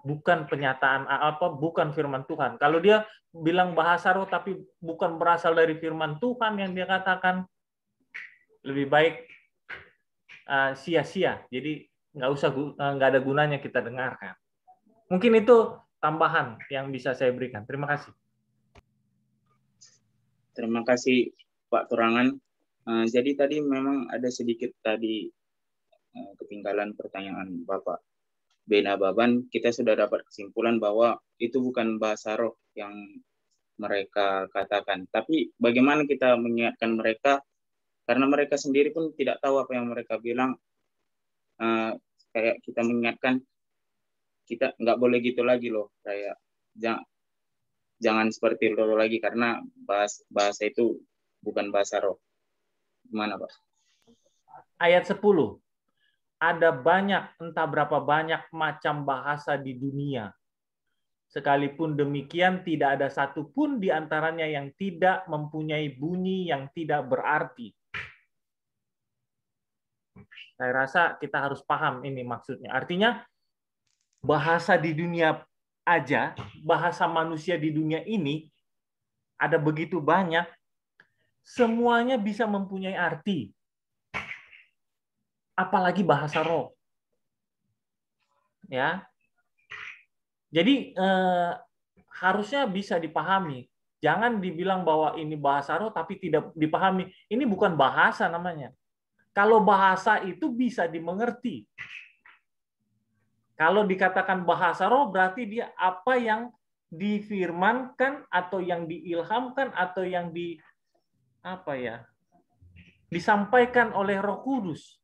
bukan penyataan bukan firman Tuhan. Kalau dia bilang bahasa roh tapi bukan berasal dari firman Tuhan yang dia katakan, lebih baik sia-sia. Jadi nggak ada gunanya kita dengarkan. Mungkin itu tambahan yang bisa saya berikan. Terima kasih. Terima kasih Pak Turangan. Jadi tadi memang ada sedikit tadi ketinggalan pertanyaan Bapak Bena Baban. Kita sudah dapat kesimpulan bahwa itu bukan bahasa roh yang mereka katakan. Tapi bagaimana kita mengingatkan mereka, karena mereka sendiri pun tidak tahu apa yang mereka bilang. Kayak kita mengingatkan, kita nggak boleh gitu lagi loh, kayak jangan seperti itu lagi, karena bahasa itu bukan bahasa roh. Gimana Pak? Ayat 10. Ada banyak, entah berapa banyak macam bahasa di dunia. Sekalipun demikian, tidak ada satupun di antaranya yang tidak mempunyai bunyi yang tidak berarti. Saya rasa kita harus paham ini maksudnya. Artinya, bahasa di dunia aja, bahasa manusia di dunia ini, ada begitu banyak, semuanya bisa mempunyai arti. Apalagi bahasa roh. Ya. Jadi harusnya bisa dipahami. Jangan dibilang bahwa ini bahasa roh tapi tidak dipahami. Ini bukan bahasa namanya. Kalau bahasa itu bisa dimengerti. Kalau dikatakan bahasa roh berarti dia apa yang difirmankan atau yang diilhamkan atau yang disampaikan oleh Roh Kudus.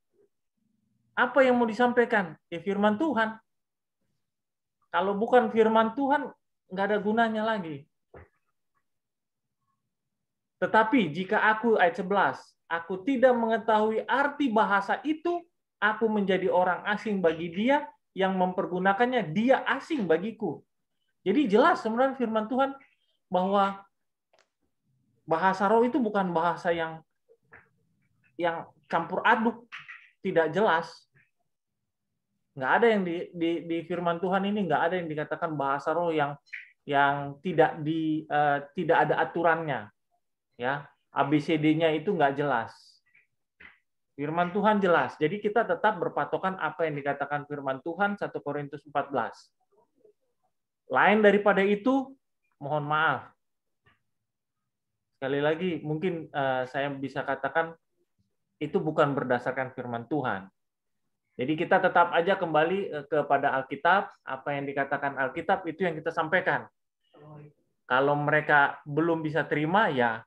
Apa yang mau disampaikan? Ya firman Tuhan. Kalau bukan firman Tuhan, nggak ada gunanya lagi. Tetapi jika aku, ayat 11, aku tidak mengetahui arti bahasa itu, aku menjadi orang asing bagi dia, yang mempergunakannya, dia asing bagiku. Jadi jelas sebenarnya firman Tuhan bahwa bahasa roh itu bukan bahasa yang campur aduk, tidak jelas. Nggak ada yang di firman Tuhan ini, nggak ada yang dikatakan bahasa roh yang tidak ada aturannya, ya. ABCD-nya itu nggak jelas. Firman Tuhan jelas. Jadi kita tetap berpatokan apa yang dikatakan firman Tuhan 1 Korintus 14. Lain daripada itu, mohon maaf. Sekali lagi, mungkin saya bisa katakan itu bukan berdasarkan firman Tuhan. Jadi kita tetap aja kembali kepada Alkitab, apa yang dikatakan Alkitab itu yang kita sampaikan. Kalau mereka belum bisa terima, ya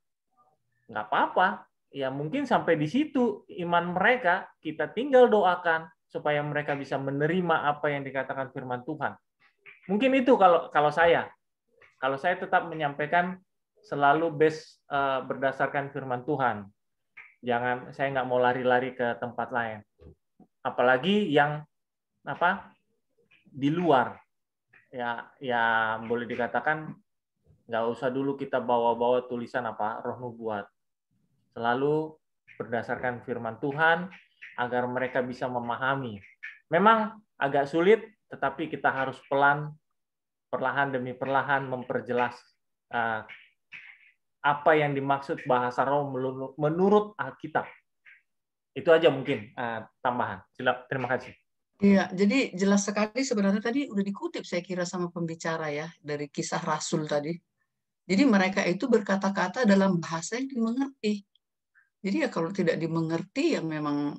nggak apa-apa. Ya mungkin sampai di situ iman mereka, kita tinggal doakan supaya mereka bisa menerima apa yang dikatakan firman Tuhan. Mungkin itu kalau saya. Kalau saya tetap menyampaikan selalu berdasarkan firman Tuhan. Saya nggak mau lari-lari ke tempat lain. Apalagi yang di luar. Ya boleh dikatakan nggak usah dulu kita bawa-bawa tulisan roh nubuat. Selalu berdasarkan firman Tuhan agar mereka bisa memahami. Memang agak sulit, tetapi kita harus perlahan demi perlahan memperjelas apa yang dimaksud bahasa roh menurut Alkitab. Itu aja mungkin tambahan. Terima kasih. Iya, jadi jelas sekali sebenarnya tadi udah dikutip saya kira sama pembicara ya dari Kisah Rasul tadi. Jadi mereka itu berkata-kata dalam bahasa yang dimengerti. Jadi ya kalau tidak dimengerti ya memang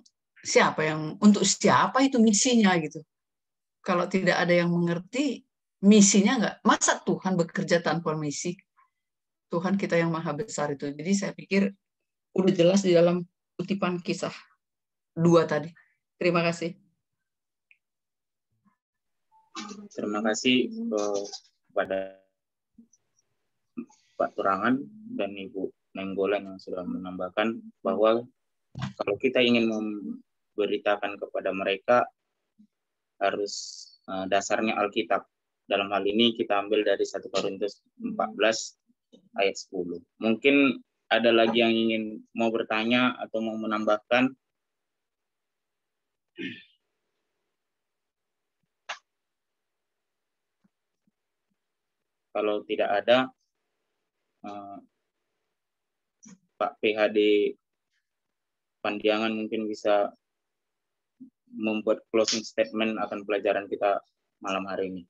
untuk siapa itu misinya gitu. Kalau tidak ada yang mengerti misinya nggak. Masa Tuhan bekerja tanpa misi? Tuhan kita yang maha besar itu. Jadi saya pikir udah jelas di dalam kutipan Kisah 2 tadi. Terima kasih. Terima kasih kepada Pak Turangan dan Ibu Nenggolan yang sudah menambahkan bahwa kalau kita ingin memberitakan kepada mereka harus dasarnya Alkitab. Dalam hal ini kita ambil dari 1 Korintus 14 ayat 10. Mungkin ada lagi yang ingin mau bertanya atau mau menambahkan? Kalau tidak ada, Pak PhD Pandiangan mungkin bisa membuat closing statement akan pelajaran kita malam hari ini.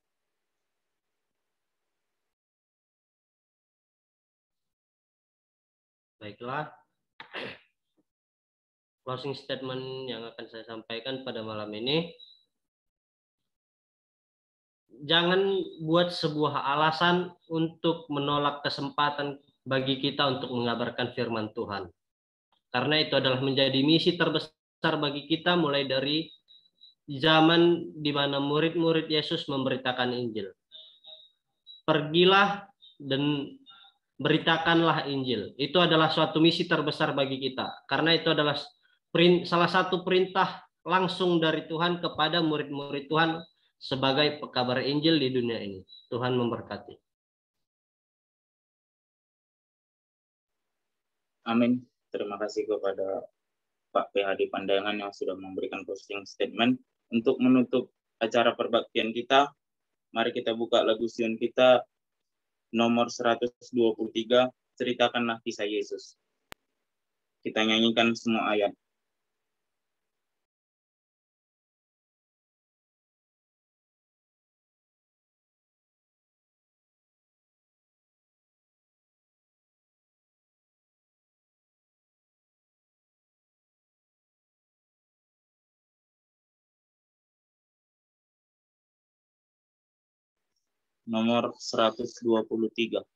Baiklah, closing statement yang akan saya sampaikan pada malam ini. Jangan buat sebuah alasan untuk menolak kesempatan bagi kita untuk mengabarkan firman Tuhan. Karena itu adalah menjadi misi terbesar bagi kita mulai dari zaman di mana murid-murid Yesus memberitakan Injil. Pergilah dan beritakanlah Injil. Itu adalah suatu misi terbesar bagi kita. Karena itu adalah salah satu perintah langsung dari Tuhan kepada murid-murid Tuhan sebagai pekabar Injil di dunia ini. Tuhan memberkati. Amin. Terima kasih kepada Pak PhD Pandangan yang sudah memberikan closing statement. Untuk menutup acara perbaktian kita, mari kita buka lagu Sion kita nomor 123, Ceritakanlah Kisah Yesus. Kita nyanyikan semua ayat. nomor 123.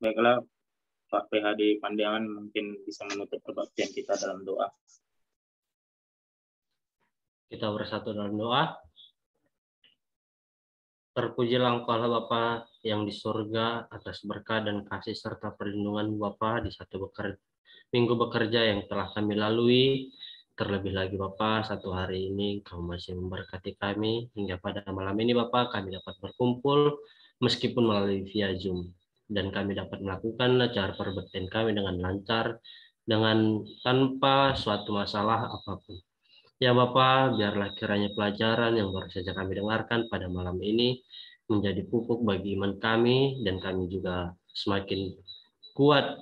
Baiklah, Pak PhD Pandangan mungkin bisa menutup perbaktian kita dalam doa. Kita bersatu dalam doa. Terpujilah Engkau Bapa yang di surga atas berkah dan kasih serta perlindungan Bapa di satu minggu bekerja yang telah kami lalui. Terlebih lagi Bapa, satu hari ini Kau masih memberkati kami hingga pada malam ini Bapa kami dapat berkumpul meskipun melalui via Zoom. Dan kami dapat melakukan acara perbaktian kami dengan lancar, dengan tanpa suatu masalah apapun. Ya Bapa, biarlah kiranya pelajaran yang baru saja kami dengarkan pada malam ini menjadi pupuk bagi iman kami, dan kami juga semakin kuat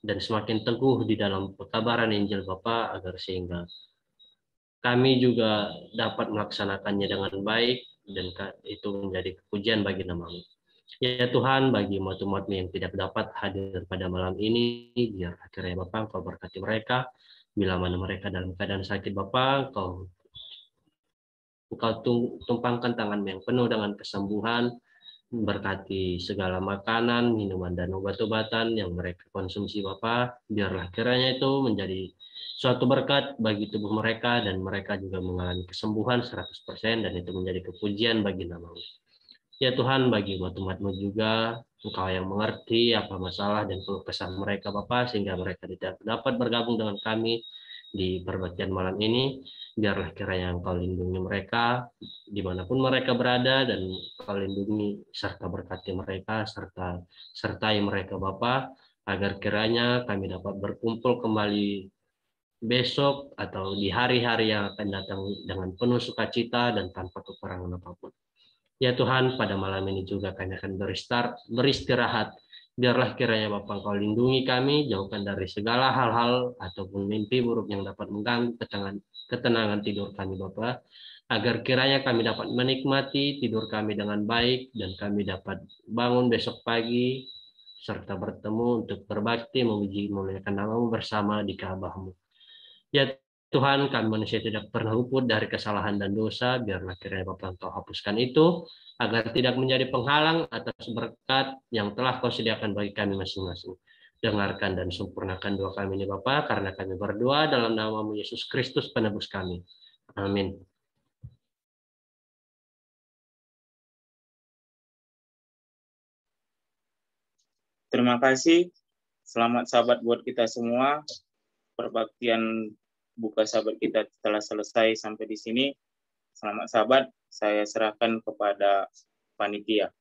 dan semakin teguh di dalam pekabaran Injil Bapa, agar sehingga kami juga dapat melaksanakannya dengan baik, dan itu menjadi kepujian bagi nama-Mu. Ya Tuhan, bagi umat-umat-Mu yang tidak dapat hadir pada malam ini, biar akhirnya Bapa Engkau berkati mereka. Bila mana mereka dalam keadaan sakit, Bapa, Engkau tumpangkan tangan yang penuh dengan kesembuhan, berkati segala makanan, minuman, dan obat-obatan yang mereka konsumsi, Bapa. Biarlah kiranya itu menjadi suatu berkat bagi tubuh mereka, dan mereka juga mengalami kesembuhan 100%, dan itu menjadi kepujian bagi nama-Mu. Ya Tuhan, bagi umat-umat-Mu juga, Engkau yang mengerti apa masalah dan keluh kesah mereka, Bapa, sehingga mereka tidak dapat bergabung dengan kami di perbaktian malam ini. Biarlah kiranya Engkau lindungi mereka dimanapun mereka berada, dan Engkau lindungi serta berkati mereka, sertai mereka, Bapa, agar kiranya kami dapat berkumpul kembali besok atau di hari-hari yang akan datang dengan penuh sukacita dan tanpa kekurangan apapun. Ya Tuhan, pada malam ini juga kami akan beristirahat. Biarlah kiranya Bapa Engkau lindungi kami, jauhkan dari segala hal-hal ataupun mimpi buruk yang dapat mengganggu ketenangan tidur kami, Bapa. Agar kiranya kami dapat menikmati tidur kami dengan baik, dan kami dapat bangun besok pagi serta bertemu untuk berbakti, memuji, memuliakan nama-Mu bersama di Ka'bah-Mu. Ya Tuhan, kami manusia tidak pernah luput dari kesalahan dan dosa. Biarlah kiranya Bapa Engkau hapuskan itu, agar tidak menjadi penghalang atas berkat yang telah Kau sediakan bagi kami masing-masing. Dengarkan dan sempurnakan doa kami ini, Bapa, karena kami berdoa dalam nama-Mu Yesus Kristus, penebus kami. Amin. Terima kasih. Selamat Sabat buat kita semua. Perbaktian buka Sabat kita telah selesai sampai di sini. Selamat Sabat. Saya serahkan kepada panitia.